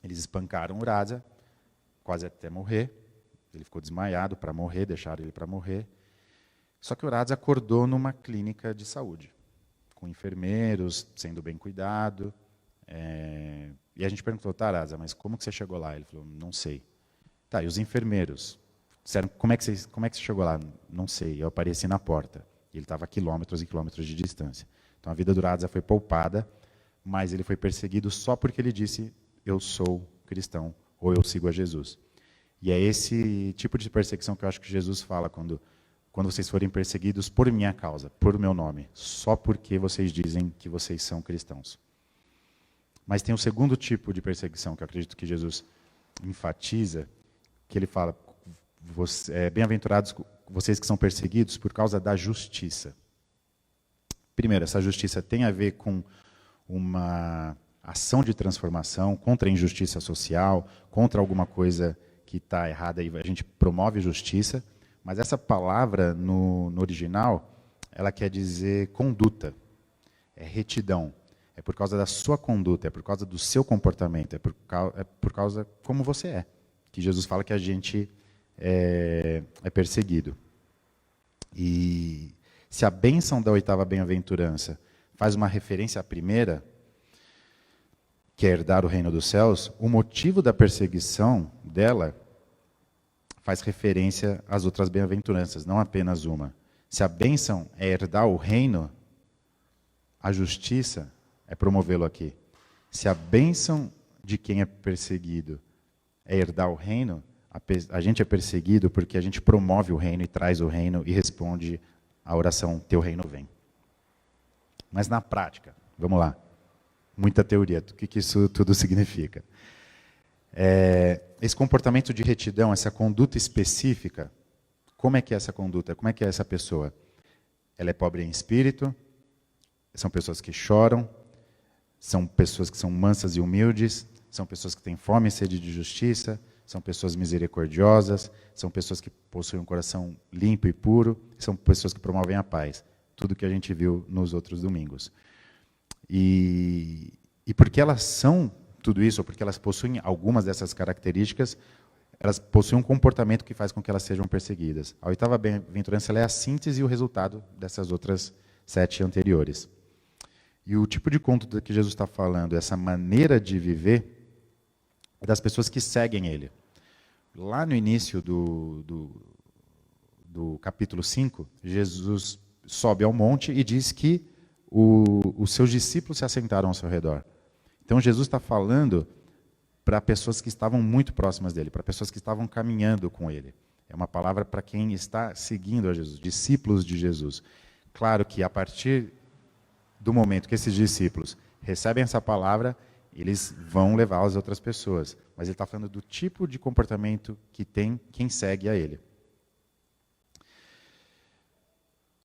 G: Eles espancaram o Raza, quase até morrer. Ele ficou desmaiado para morrer, deixaram ele para morrer. Só que o Raza acordou numa clínica de saúde, com enfermeiros, sendo bem cuidado. E a gente perguntou, tá, Raza, mas como que você chegou lá? Ele falou, não sei. Tá, e os enfermeiros? Disseram, como é que você chegou lá? Não sei, eu apareci na porta. E ele estava a quilômetros e quilômetros de distância. Então a vida do Raza foi poupada, mas ele foi perseguido só porque ele disse, eu sou cristão, ou eu sigo a Jesus. E é esse tipo de perseguição que eu acho que Jesus fala quando vocês forem perseguidos por minha causa, por meu nome, só porque vocês dizem que vocês são cristãos. Mas tem um segundo tipo de perseguição que eu acredito que Jesus enfatiza, que ele fala, bem-aventurados vocês que são perseguidos por causa da justiça. Primeiro, essa justiça tem a ver com uma ação de transformação contra a injustiça social, contra alguma coisa que está errada, e a gente promove justiça, mas essa palavra, no original, ela quer dizer conduta, é retidão, é por causa da sua conduta, é por causa do seu comportamento, é por causa como você é, que Jesus fala que a gente é perseguido. E se a bênção da 8ª bem-aventurança faz uma referência à primeira, que é herdar o reino dos céus, o motivo da perseguição dela faz referência às outras bem-aventuranças, não apenas uma. Se a bênção é herdar o reino, a justiça é promovê-lo aqui. Se a bênção de quem é perseguido é herdar o reino, a gente é perseguido porque a gente promove o reino e traz o reino e responde à oração, teu reino vem. Mas na prática, vamos lá, muita teoria, o que isso tudo significa? Esse comportamento de retidão, essa conduta específica, como é que é essa conduta? Como é que é essa pessoa? Ela é pobre em espírito, são pessoas que choram, são pessoas que são mansas e humildes, são pessoas que têm fome e sede de justiça, são pessoas misericordiosas, são pessoas que possuem um coração limpo e puro, são pessoas que promovem a paz. Tudo que a gente viu nos outros domingos. E porque elas são tudo isso, ou porque elas possuem algumas dessas características, elas possuem um comportamento que faz com que elas sejam perseguidas. A 8ª bem-aventurança é a síntese e o resultado dessas outras 7 anteriores. E o tipo de conduta que Jesus está falando, essa maneira de viver, é das pessoas que seguem ele. Lá no início do capítulo 5, Jesus sobe ao monte e diz que os seus discípulos se assentaram ao seu redor. Então Jesus está falando para pessoas que estavam muito próximas dele, para pessoas que estavam caminhando com ele. É uma palavra para quem está seguindo a Jesus, discípulos de Jesus. Claro que a partir do momento que esses discípulos recebem essa palavra, eles vão levar as outras pessoas. Mas ele está falando do tipo de comportamento que tem quem segue a ele.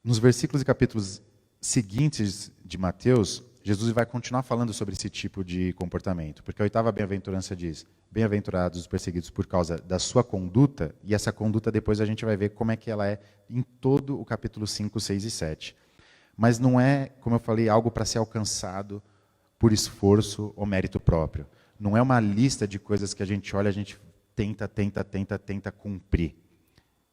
G: Nos versículos e capítulos seguintes de Mateus, Jesus vai continuar falando sobre esse tipo de comportamento. Porque a 8ª bem-aventurança diz: bem-aventurados os perseguidos por causa da sua conduta, e essa conduta depois a gente vai ver como é que ela é em todo o capítulo 5, 6 e 7. Mas não é, como eu falei, algo para ser alcançado por esforço ou mérito próprio. Não é uma lista de coisas que a gente olha, a gente tenta cumprir.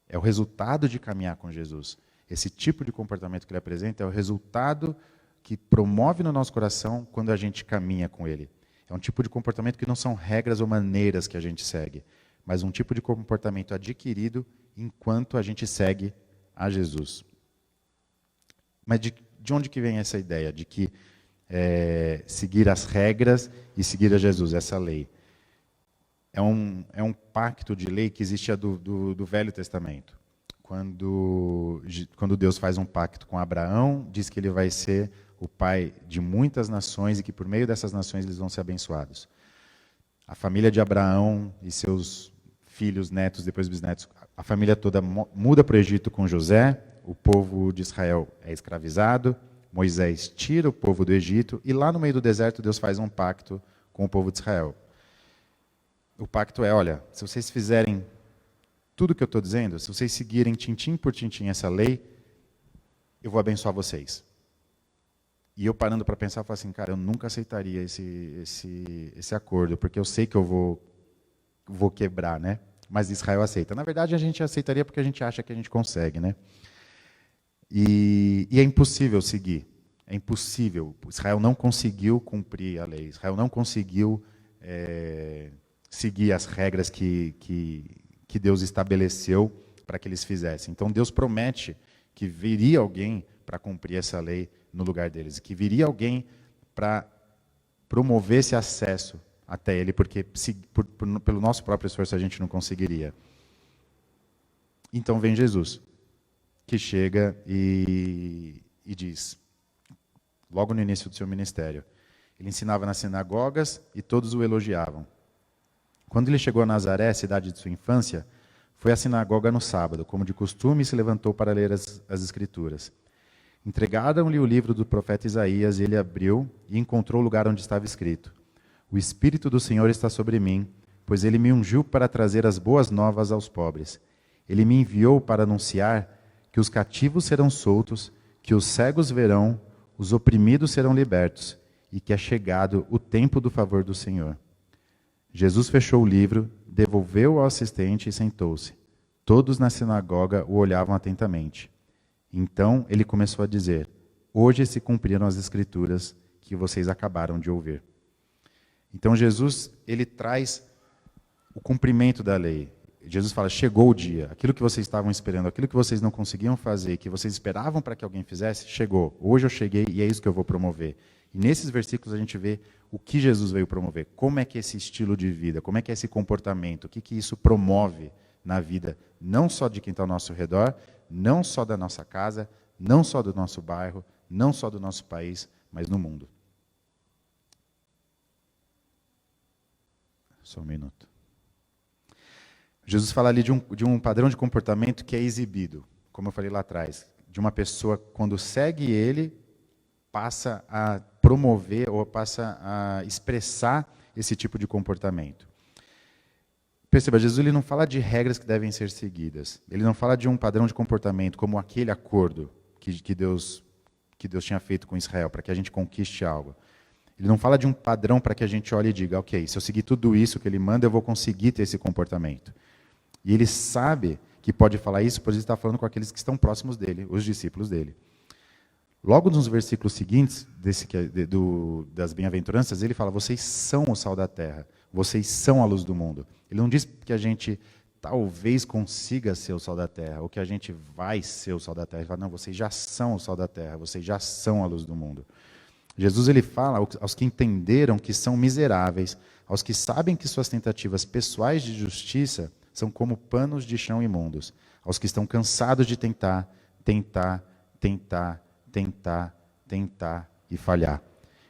G: É o resultado de caminhar com Jesus. Esse tipo de comportamento que ele apresenta é o resultado que promove no nosso coração quando a gente caminha com ele. É um tipo de comportamento que não são regras ou maneiras que a gente segue, mas um tipo de comportamento adquirido enquanto a gente segue a Jesus. Mas de onde que vem essa ideia de que seguir as regras e seguir a Jesus, essa lei? É um pacto de lei que existia do Velho Testamento. Quando Deus faz um pacto com Abraão, diz que ele vai ser o pai de muitas nações e que por meio dessas nações eles vão ser abençoados. A família de Abraão e seus filhos, netos, depois bisnetos, a família toda muda para o Egito com José, o povo de Israel é escravizado, Moisés tira o povo do Egito e lá no meio do deserto Deus faz um pacto com o povo de Israel. O pacto é, olha, se vocês fizerem tudo o que eu estou dizendo, se vocês seguirem tintim por tintim essa lei, eu vou abençoar vocês. E eu parando para pensar, eu falo assim, cara, eu nunca aceitaria esse acordo, porque eu sei que eu vou quebrar, né? Mas Israel aceita. Na verdade, a gente aceitaria porque a gente acha que a gente consegue, né? E é impossível seguir. É impossível. Israel não conseguiu cumprir a lei. Israel não conseguiu seguir as regras que Deus estabeleceu para que eles fizessem. Então, Deus promete que viria alguém para cumprir essa lei no lugar deles, que viria alguém para promover esse acesso até ele, porque pelo nosso próprio esforço a gente não conseguiria. Então vem Jesus, que chega e diz, logo no início do seu ministério, ele ensinava nas sinagogas e todos o elogiavam. Quando ele chegou a Nazaré, cidade de sua infância, foi à sinagoga no sábado, como de costume, e se levantou para ler as Escrituras. Entregaram-lhe o livro do profeta Isaías, e ele abriu e encontrou o lugar onde estava escrito: O Espírito do Senhor está sobre mim, pois ele me ungiu para trazer as boas novas aos pobres. Ele me enviou para anunciar que os cativos serão soltos, que os cegos verão, os oprimidos serão libertos, e que é chegado o tempo do favor do Senhor. Jesus fechou o livro, devolveu ao assistente e sentou-se. Todos na sinagoga o olhavam atentamente. Então ele começou a dizer: Hoje se cumpriram as Escrituras que vocês acabaram de ouvir. Então Jesus, ele traz o cumprimento da lei. Jesus fala, chegou o dia, aquilo que vocês estavam esperando, aquilo que vocês não conseguiam fazer, que vocês esperavam para que alguém fizesse, chegou. Hoje eu cheguei e é isso que eu vou promover. E nesses versículos a gente vê o que Jesus veio promover, como é que é esse estilo de vida, como é que é esse comportamento, o que isso promove na vida, não só de quem está ao nosso redor, não só da nossa casa, não só do nosso bairro, não só do nosso país, mas no mundo. Só um minuto. Jesus fala ali de um padrão de comportamento que é exibido, como eu falei lá atrás, de uma pessoa, quando segue ele, passa a promover ou passa a expressar esse tipo de comportamento. Perceba, Jesus ele não fala de regras que devem ser seguidas. Ele não fala de um padrão de comportamento como aquele acordo que Deus tinha feito com Israel, para que a gente conquiste algo. Ele não fala de um padrão para que a gente olhe e diga, ok, se eu seguir tudo isso que ele manda, eu vou conseguir ter esse comportamento. E ele sabe que pode falar isso, pois ele está falando com aqueles que estão próximos dele, os discípulos dele. Logo nos versículos seguintes das bem-aventuranças, ele fala, vocês são o sal da terra, vocês são a luz do mundo. Ele não diz que a gente talvez consiga ser o sal da terra, ou que a gente vai ser o sal da terra. Ele fala, não, vocês já são o sal da terra, vocês já são a luz do mundo. Jesus ele fala aos que entenderam que são miseráveis, aos que sabem que suas tentativas pessoais de justiça são como panos de chão imundos, aos que estão cansados de tentar e falhar.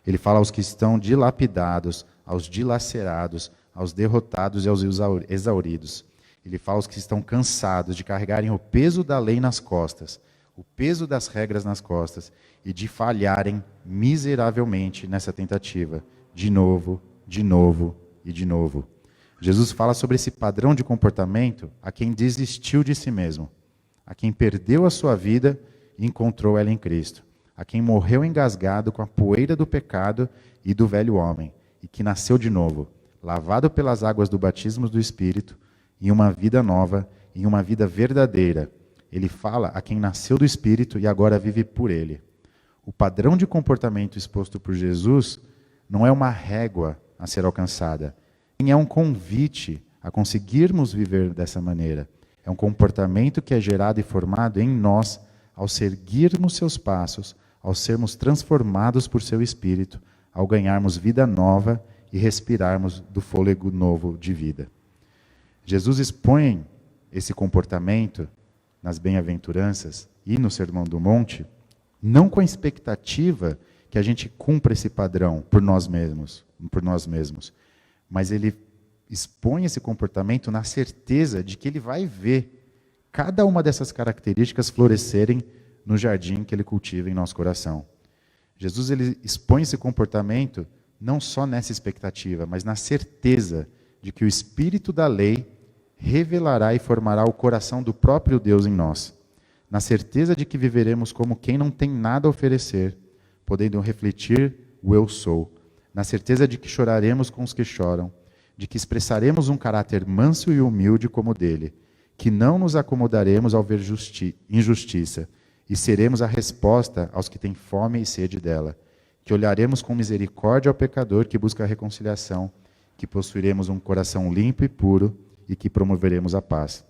G: Ele fala aos que estão dilapidados, aos dilacerados, aos derrotados e aos exauridos. Ele fala aos que estão cansados de carregarem o peso da lei nas costas, o peso das regras nas costas, e de falharem miseravelmente nessa tentativa, de novo, de novo e de novo. Jesus fala sobre esse padrão de comportamento a quem desistiu de si mesmo, a quem perdeu a sua vida e encontrou ela em Cristo, a quem morreu engasgado com a poeira do pecado e do velho homem, e que nasceu de novo, lavado pelas águas do batismo do Espírito, em uma vida nova, em uma vida verdadeira. Ele fala a quem nasceu do Espírito e agora vive por ele. O padrão de comportamento exposto por Jesus não é uma régua a ser alcançada, nem é um convite a conseguirmos viver dessa maneira. É um comportamento que é gerado e formado em nós ao seguirmos seus passos, ao sermos transformados por seu Espírito, ao ganharmos vida nova e respirarmos do fôlego novo de vida. Jesus expõe esse comportamento nas bem-aventuranças e no Sermão do Monte, não com a expectativa que a gente cumpra esse padrão por nós mesmos, mas ele expõe esse comportamento na certeza de que ele vai ver cada uma dessas características florescerem no jardim que ele cultiva em nosso coração. Jesus ele expõe esse comportamento não só nessa expectativa, mas na certeza de que o Espírito da lei revelará e formará o coração do próprio Deus em nós. Na certeza de que viveremos como quem não tem nada a oferecer, podendo refletir o eu sou. Na certeza de que choraremos com os que choram, de que expressaremos um caráter manso e humilde como o dele, que não nos acomodaremos ao ver injustiça, e seremos a resposta aos que têm fome e sede dela, que olharemos com misericórdia ao pecador que busca a reconciliação, que possuiremos um coração limpo e puro e que promoveremos a paz.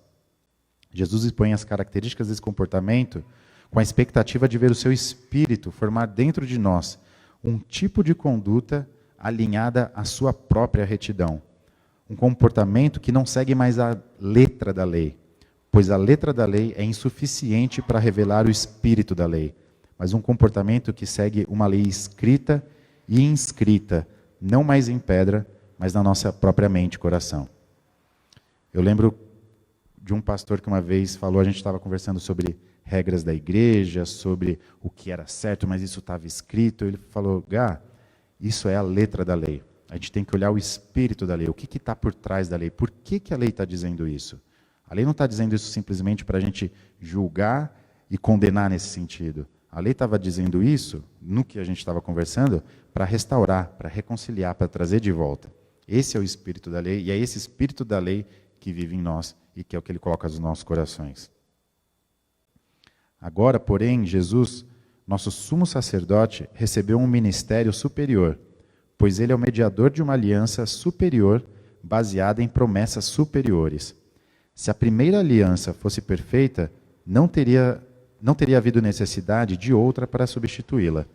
G: Jesus expõe as características desse comportamento com a expectativa de ver o seu Espírito formar dentro de nós um tipo de conduta alinhada à sua própria retidão. Um comportamento que não segue mais a letra da lei, pois a letra da lei é insuficiente para revelar o espírito da lei, mas um comportamento que segue uma lei escrita e inscrita, não mais em pedra, mas na nossa própria mente e coração. Eu lembro de um pastor que uma vez falou, a gente estava conversando sobre regras da igreja, sobre o que era certo, mas isso estava escrito. Ele falou, Gá, isso é a letra da lei. A gente tem que olhar o espírito da lei, o que está por trás da lei, por que a lei está dizendo isso? A lei não está dizendo isso simplesmente para a gente julgar e condenar nesse sentido. A lei estava dizendo isso, no que a gente estava conversando, para restaurar, para reconciliar, para trazer de volta. Esse é o espírito da lei, e é esse espírito da lei que vive em nós, e que é o que ele coloca nos nossos corações. Agora, porém, Jesus, nosso sumo sacerdote, recebeu um ministério superior, pois ele é o mediador de uma aliança superior, baseada em promessas superiores. Se a primeira aliança fosse perfeita, não teria havido necessidade de outra para substituí-la.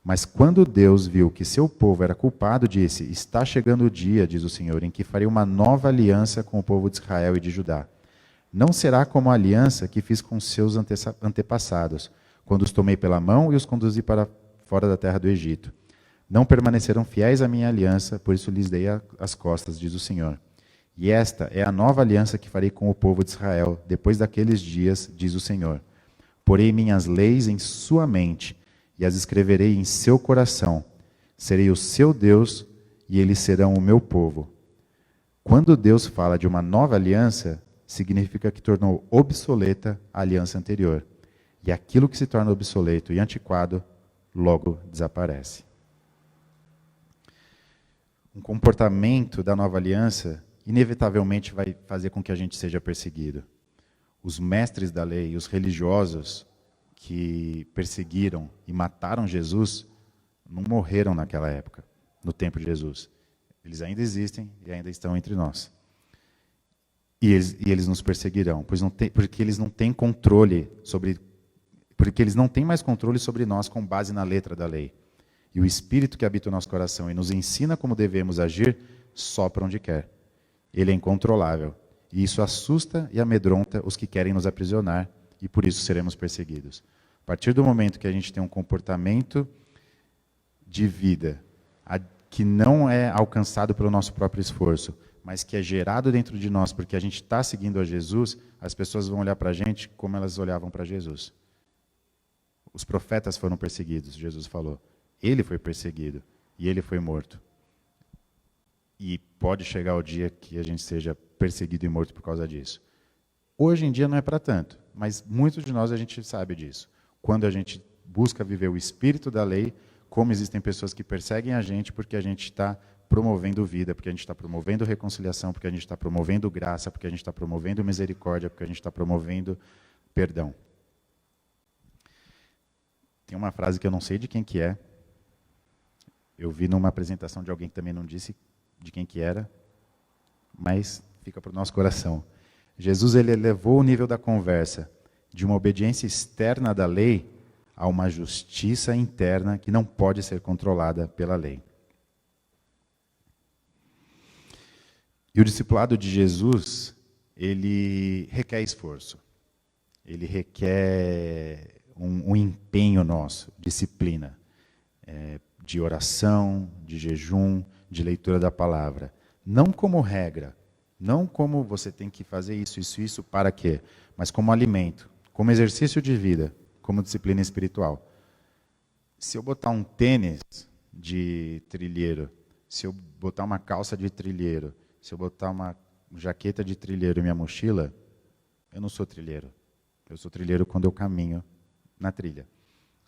G: Mas quando Deus viu que seu povo era culpado, disse, está chegando o dia, diz o Senhor, em que farei uma nova aliança com o povo de Israel e de Judá. Não será como a aliança que fiz com seus antepassados, quando os tomei pela mão e os conduzi para fora da terra do Egito. Não permaneceram fiéis à minha aliança, por isso lhes dei as costas, diz o Senhor. E esta é a nova aliança que farei com o povo de Israel, depois daqueles dias, diz o Senhor. Porei minhas leis em sua mente, e as escreverei em seu coração. Serei o seu Deus, e eles serão o meu povo. Quando Deus fala de uma nova aliança, significa que tornou obsoleta a aliança anterior. E aquilo que se torna obsoleto e antiquado, logo desaparece. Um comportamento da nova aliança inevitavelmente vai fazer com que a gente seja perseguido. Os mestres da lei, os religiosos que perseguiram e mataram Jesus, não morreram naquela época, no tempo de Jesus. Eles ainda existem e ainda estão entre nós. E eles nos perseguirão, porque eles não têm controle porque eles não têm mais controle sobre nós com base na letra da lei. E o Espírito que habita o nosso coração e nos ensina como devemos agir, sopra onde quer. Ele é incontrolável. E isso assusta e amedronta os que querem nos aprisionar, e por isso seremos perseguidos. A partir do momento que a gente tem um comportamento de vida que não é alcançado pelo nosso próprio esforço, mas que é gerado dentro de nós porque a gente está seguindo a Jesus, as pessoas vão olhar para a gente como elas olhavam para Jesus. Os profetas foram perseguidos, Jesus falou. Ele foi perseguido e ele foi morto. E pode chegar o dia que a gente seja perseguido e morto por causa disso. Hoje em dia não é para tanto, mas muitos de nós a gente sabe disso. Quando a gente busca viver o espírito da lei, como existem pessoas que perseguem a gente porque a gente está promovendo vida, porque a gente está promovendo reconciliação, porque a gente está promovendo graça, porque a gente está promovendo misericórdia, porque a gente está promovendo perdão. Tem uma frase que eu não sei de quem que é. Eu vi numa apresentação de alguém que também não disse de quem que era, mas fica para o nosso coração. Jesus ele elevou o nível da conversa de uma obediência externa da lei a uma justiça interna que não pode ser controlada pela lei. E o discipulado de Jesus, ele requer esforço. Ele requer um empenho nosso, disciplina, de oração, de jejum, de leitura da palavra. Não como regra, não como você tem que fazer isso, para quê? Mas como alimento, como exercício de vida, como disciplina espiritual. Se eu botar um tênis de trilheiro, se eu botar uma calça de trilheiro, se eu botar uma jaqueta de trilheiro em minha mochila, eu não sou trilheiro. Eu sou trilheiro quando eu caminho na trilha.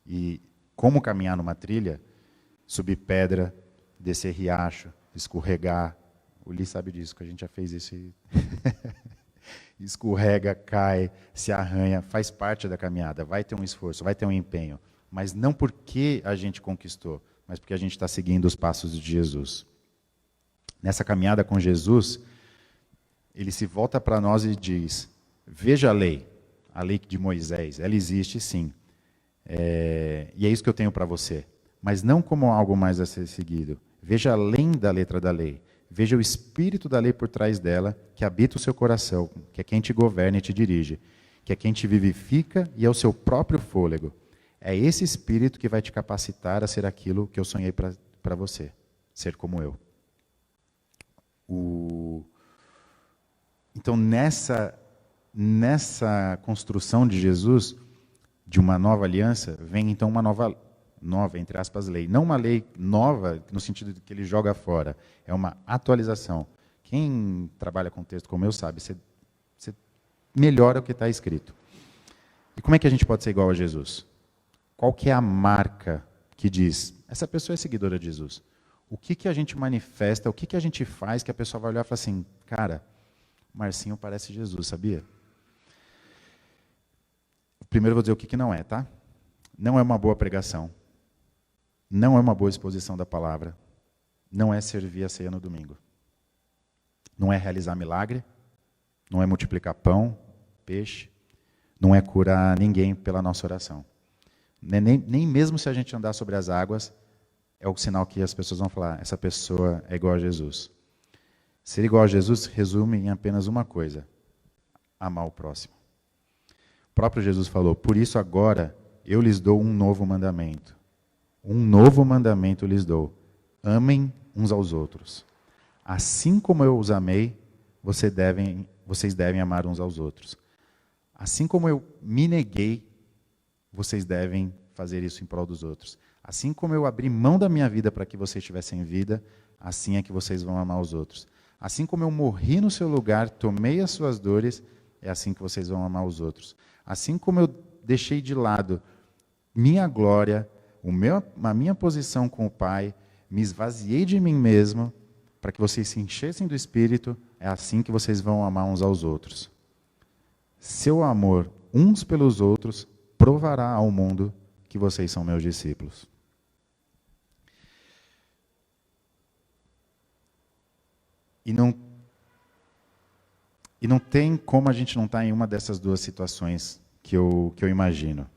G: E como caminhar numa trilha? Subir pedra, descer riacho, escorregar. O Li sabe disso, que a gente já fez isso. Escorrega, cai, se arranha, faz parte da caminhada. Vai ter um esforço, vai ter um empenho. Mas não porque a gente conquistou, mas porque a gente está seguindo os passos de Jesus. Nessa caminhada com Jesus, ele se volta para nós e diz, veja a lei de Moisés, ela existe sim. E é isso que eu tenho para você. Mas não como algo mais a ser seguido. Veja além da letra da lei. Veja o espírito da lei por trás dela, que habita o seu coração, que é quem te governa e te dirige, que é quem te vivifica e é o seu próprio fôlego. É esse espírito que vai te capacitar a ser aquilo que eu sonhei para você, ser como eu. Então, nessa construção de Jesus, de uma nova aliança, vem então uma nova, entre aspas, lei. Não uma lei nova, no sentido de que ele joga fora. É uma atualização. Quem trabalha com texto como eu sabe, você melhora o que está escrito. E como é que a gente pode ser igual a Jesus? Qual que é a marca que diz, essa pessoa é seguidora de Jesus? O que a gente manifesta, o que a gente faz que a pessoa vai olhar e falar assim, cara, Marcinho parece Jesus, sabia? Primeiro eu vou dizer o que não é, tá? Não é uma boa pregação. Não é uma boa exposição da palavra. Não é servir a ceia no domingo. Não é realizar milagre. Não é multiplicar pão, peixe. Não é curar ninguém pela nossa oração. Nem mesmo se a gente andar sobre as águas, é o sinal que as pessoas vão falar, essa pessoa é igual a Jesus. Ser igual a Jesus resume em apenas uma coisa, amar o próximo. O próprio Jesus falou, por isso agora eu lhes dou um novo mandamento. Um novo mandamento lhes dou. Amem uns aos outros. Assim como eu os amei, vocês devem amar uns aos outros. Assim como eu me neguei, vocês devem fazer isso em prol dos outros. Assim como eu abri mão da minha vida para que vocês tivessem vida, assim é que vocês vão amar os outros. Assim como eu morri no seu lugar, tomei as suas dores, é assim que vocês vão amar os outros. Assim como eu deixei de lado minha glória, a minha posição com o Pai, me esvaziei de mim mesmo, para que vocês se enchessem do Espírito, é assim que vocês vão amar uns aos outros. Seu amor uns pelos outros provará ao mundo que vocês são meus discípulos. E não tem como a gente não estar em uma dessas duas situações que eu imagino.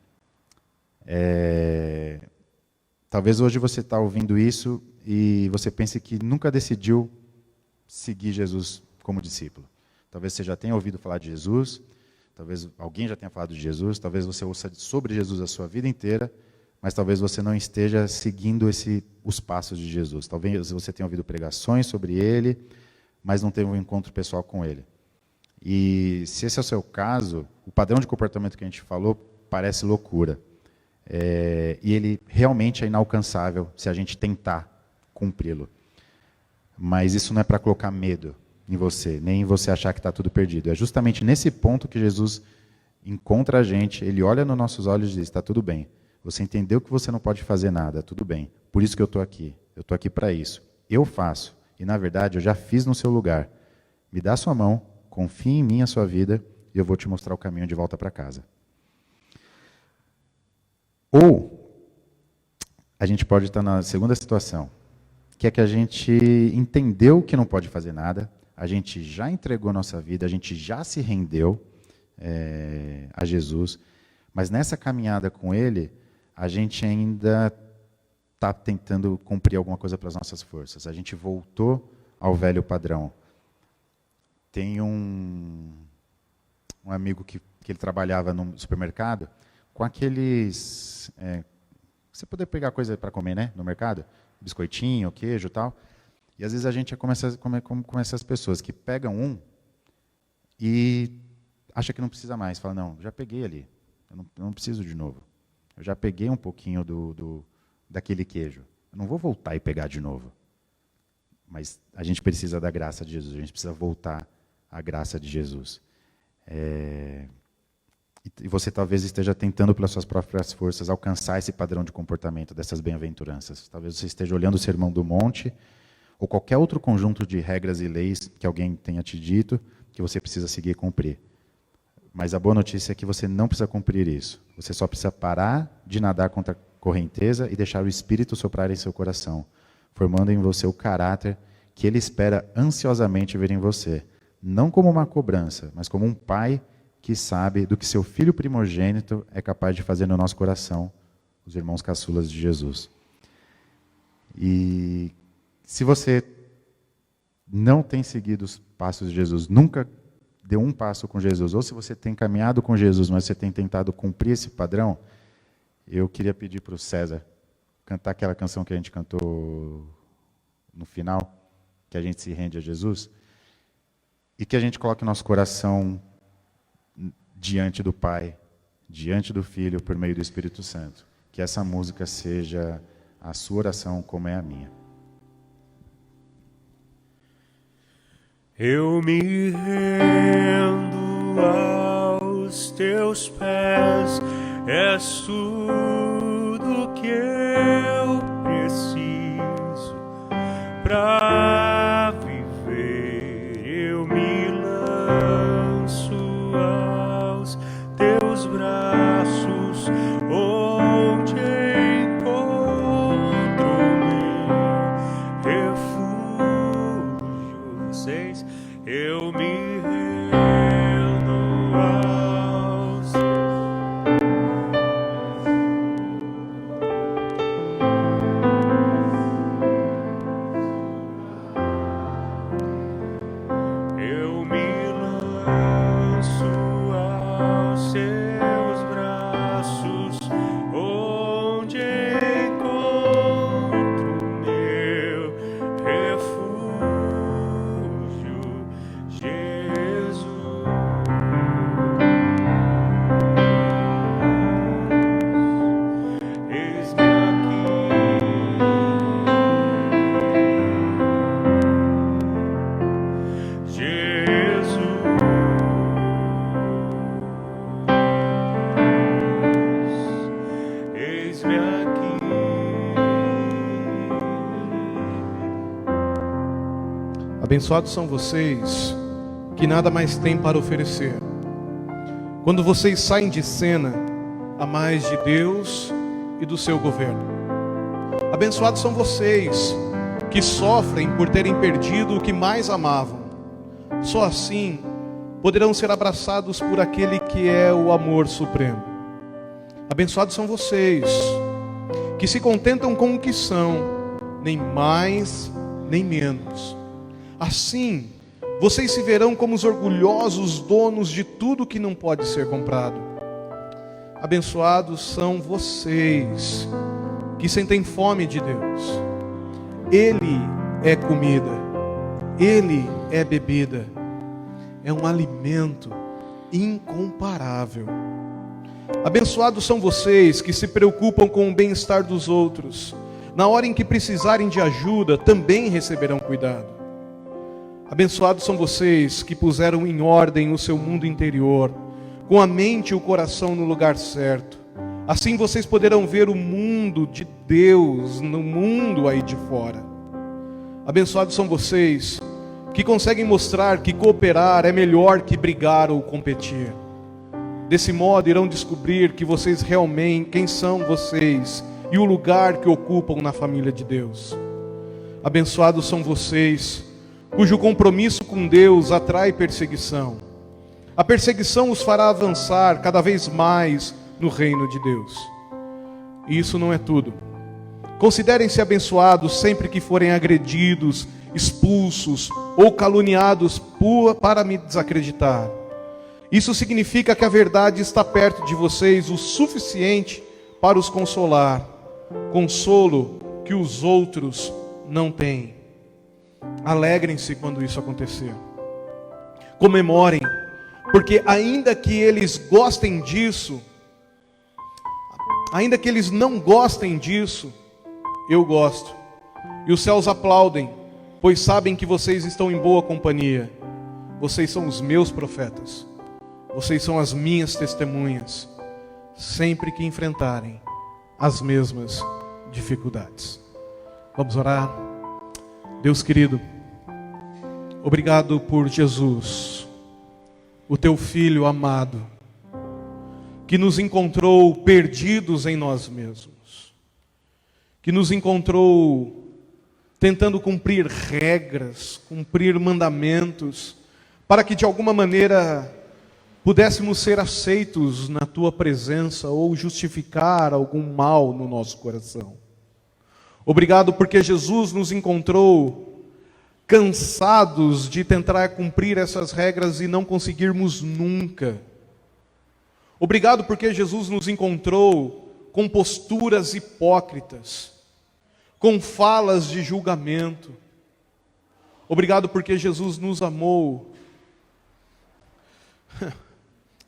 G: Talvez hoje você está ouvindo isso e você pense que nunca decidiu seguir Jesus como discípulo. Talvez você já tenha ouvido falar de Jesus, talvez alguém já tenha falado de Jesus, talvez você ouça sobre Jesus a sua vida inteira, mas talvez você não esteja seguindo os passos de Jesus. Talvez você tenha ouvido pregações sobre ele, mas não teve um encontro pessoal com ele. E se esse é o seu caso, o padrão de comportamento que a gente falou parece loucura. E ele realmente é inalcançável se a gente tentar cumpri-lo. Mas isso não é para colocar medo em você, nem em você achar que está tudo perdido. É justamente nesse ponto que Jesus encontra a gente, ele olha nos nossos olhos e diz, está tudo bem. Você entendeu que você não pode fazer nada, tudo bem. Por isso que eu estou aqui. Eu estou aqui para isso. Eu faço. E na verdade eu já fiz no seu lugar. Me dá a sua mão, confie em mim, a sua vida, e eu vou te mostrar o caminho de volta para casa. Ou a gente pode estar na segunda situação, que é que a gente entendeu que não pode fazer nada, a gente já entregou a nossa vida, a gente já se rendeu a Jesus, mas nessa caminhada com Ele, a gente ainda está tentando cumprir alguma coisa pelas nossas forças. A gente voltou ao velho padrão. Tem um amigo que ele trabalhava no supermercado com aqueles... você poder pegar coisa para comer, né, no mercado? Biscoitinho, queijo e tal. E às vezes a gente começa como essas pessoas que pegam um e acha que não precisa mais. Fala, não, já peguei ali, eu não preciso de novo. Eu já peguei um pouquinho daquele queijo. Eu não vou voltar e pegar de novo. Mas a gente precisa da graça de Jesus, a gente precisa voltar à graça de Jesus. E você talvez esteja tentando, pelas suas próprias forças, alcançar esse padrão de comportamento dessas bem-aventuranças. Talvez você esteja olhando o Sermão do Monte, ou qualquer outro conjunto de regras e leis que alguém tenha te dito, que você precisa seguir e cumprir. Mas a boa notícia é que você não precisa cumprir isso. Você só precisa parar de nadar contra a correnteza e deixar o Espírito soprar em seu coração, formando em você o caráter que Ele espera ansiosamente ver em você. Não como uma cobrança, mas como um pai que sabe do que seu filho primogênito é capaz de fazer no nosso coração, os irmãos caçulas de Jesus. E se você não tem seguido os passos de Jesus, nunca deu um passo com Jesus, ou se você tem caminhado com Jesus, mas você tem tentado cumprir esse padrão, eu queria pedir para o César cantar aquela canção que a gente cantou no final, que a gente se rende a Jesus, e que a gente coloque nosso coração diante do Pai, diante do Filho, por meio do Espírito Santo. Que essa música seja a sua oração, como é a minha.
E: Eu me rendo aos teus pés, és tudo que eu preciso para viver. Eu me lanço aos teus braços, onde encontro meu refúgio. Vocês, eu me rendo aos... Eu me lanço aos seus braços, onde encontro meu refúgio, Jesus. Eis-me aqui, Jesus. Eis-me aqui.
A: Abençoados são vocês que nada mais têm para oferecer. Quando vocês saem de cena a mais de Deus e do seu governo. Abençoados são vocês que sofrem por terem perdido o que mais amavam. Só assim poderão ser abraçados por aquele que é o amor supremo. Abençoados são vocês que se contentam com o que são, nem mais nem menos. Assim, vocês se verão como os orgulhosos donos de tudo que não pode ser comprado. Abençoados são vocês que sentem fome de Deus. Ele é comida, Ele é bebida, é um alimento incomparável. Abençoados são vocês que se preocupam com o bem-estar dos outros. Na hora em que precisarem de ajuda, também receberão cuidado. Abençoados são vocês que puseram em ordem o seu mundo interior, com a mente e o coração no lugar certo. Assim vocês poderão ver o mundo de Deus no mundo aí de fora. Abençoados são vocês que conseguem mostrar que cooperar é melhor que brigar ou competir. Desse modo irão descobrir que vocês realmente, quem são vocês e o lugar que ocupam na família de Deus. Abençoados são vocês cujo compromisso com Deus atrai perseguição. A perseguição os fará avançar cada vez mais no reino de Deus. E isso não é tudo. Considerem-se abençoados sempre que forem agredidos, expulsos ou caluniados para me desacreditar. Isso significa que a verdade está perto de vocês o suficiente para os consolar. Consolo que os outros não têm. Alegrem-se quando isso acontecer. Comemorem, porque ainda que eles gostem disso, ainda que eles não gostem disso, eu gosto. E os céus aplaudem, pois sabem que vocês estão em boa companhia. Vocês são os meus profetas. Vocês são as minhas testemunhas, sempre que enfrentarem as mesmas dificuldades. Vamos orar? Deus querido, obrigado por Jesus, o teu Filho amado, que nos encontrou perdidos em nós mesmos, que nos encontrou tentando cumprir regras, cumprir mandamentos, para que de alguma maneira pudéssemos ser aceitos na tua presença ou justificar algum mal no nosso coração. Obrigado porque Jesus nos encontrou cansados de tentar cumprir essas regras e não conseguirmos nunca. Obrigado porque Jesus nos encontrou com posturas hipócritas, com falas de julgamento. Obrigado porque Jesus nos amou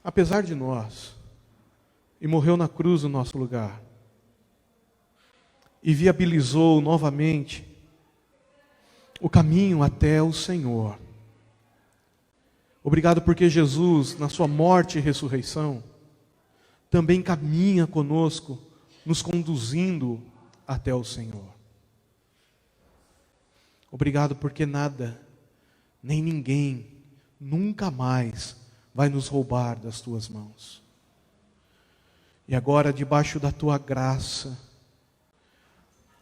A: apesar de nós, e morreu na cruz no nosso lugar, e viabilizou novamente o caminho até o Senhor. Obrigado porque Jesus, na sua morte e ressurreição, também caminha conosco, nos conduzindo até o Senhor. Obrigado porque nada, nem ninguém, nunca mais vai nos roubar das tuas mãos. E agora, debaixo da tua graça,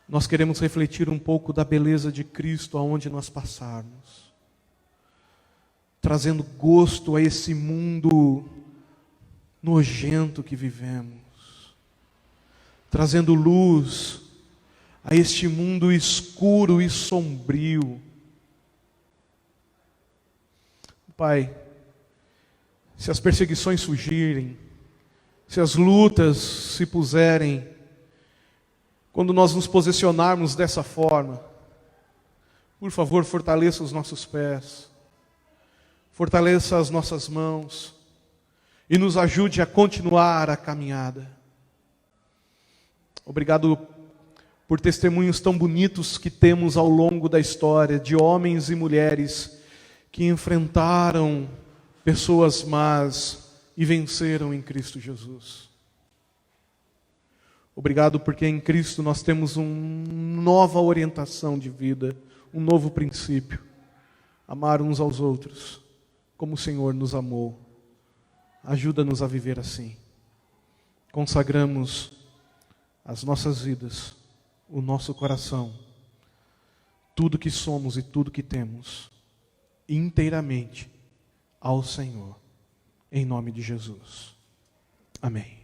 A: nós queremos refletir um pouco da beleza de Cristo aonde nós passarmos, trazendo gosto a esse mundo nojento que vivemos, trazendo luz a este mundo escuro e sombrio. Pai, se as perseguições surgirem, se as lutas se puserem, quando nós nos posicionarmos dessa forma, por favor, fortaleça os nossos pés, fortaleça as nossas mãos e nos ajude a continuar a caminhada. Obrigado por testemunhos tão bonitos que temos ao longo da história, de homens e mulheres que enfrentaram pessoas más e venceram em Cristo Jesus. Obrigado porque em Cristo nós temos uma nova orientação de vida, um novo princípio. Amar uns aos outros, como o Senhor nos amou. Ajuda-nos a viver assim. Consagramos as nossas vidas, o nosso coração, tudo que somos e tudo que temos, inteiramente ao Senhor, em nome de Jesus. Amém.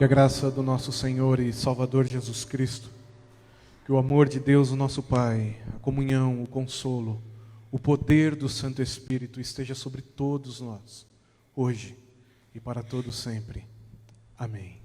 A: Que a graça do nosso Senhor e Salvador Jesus Cristo, que o amor de Deus, o nosso Pai, a comunhão, o consolo, o poder do Santo Espírito esteja sobre todos nós, hoje e para todo sempre. Amém.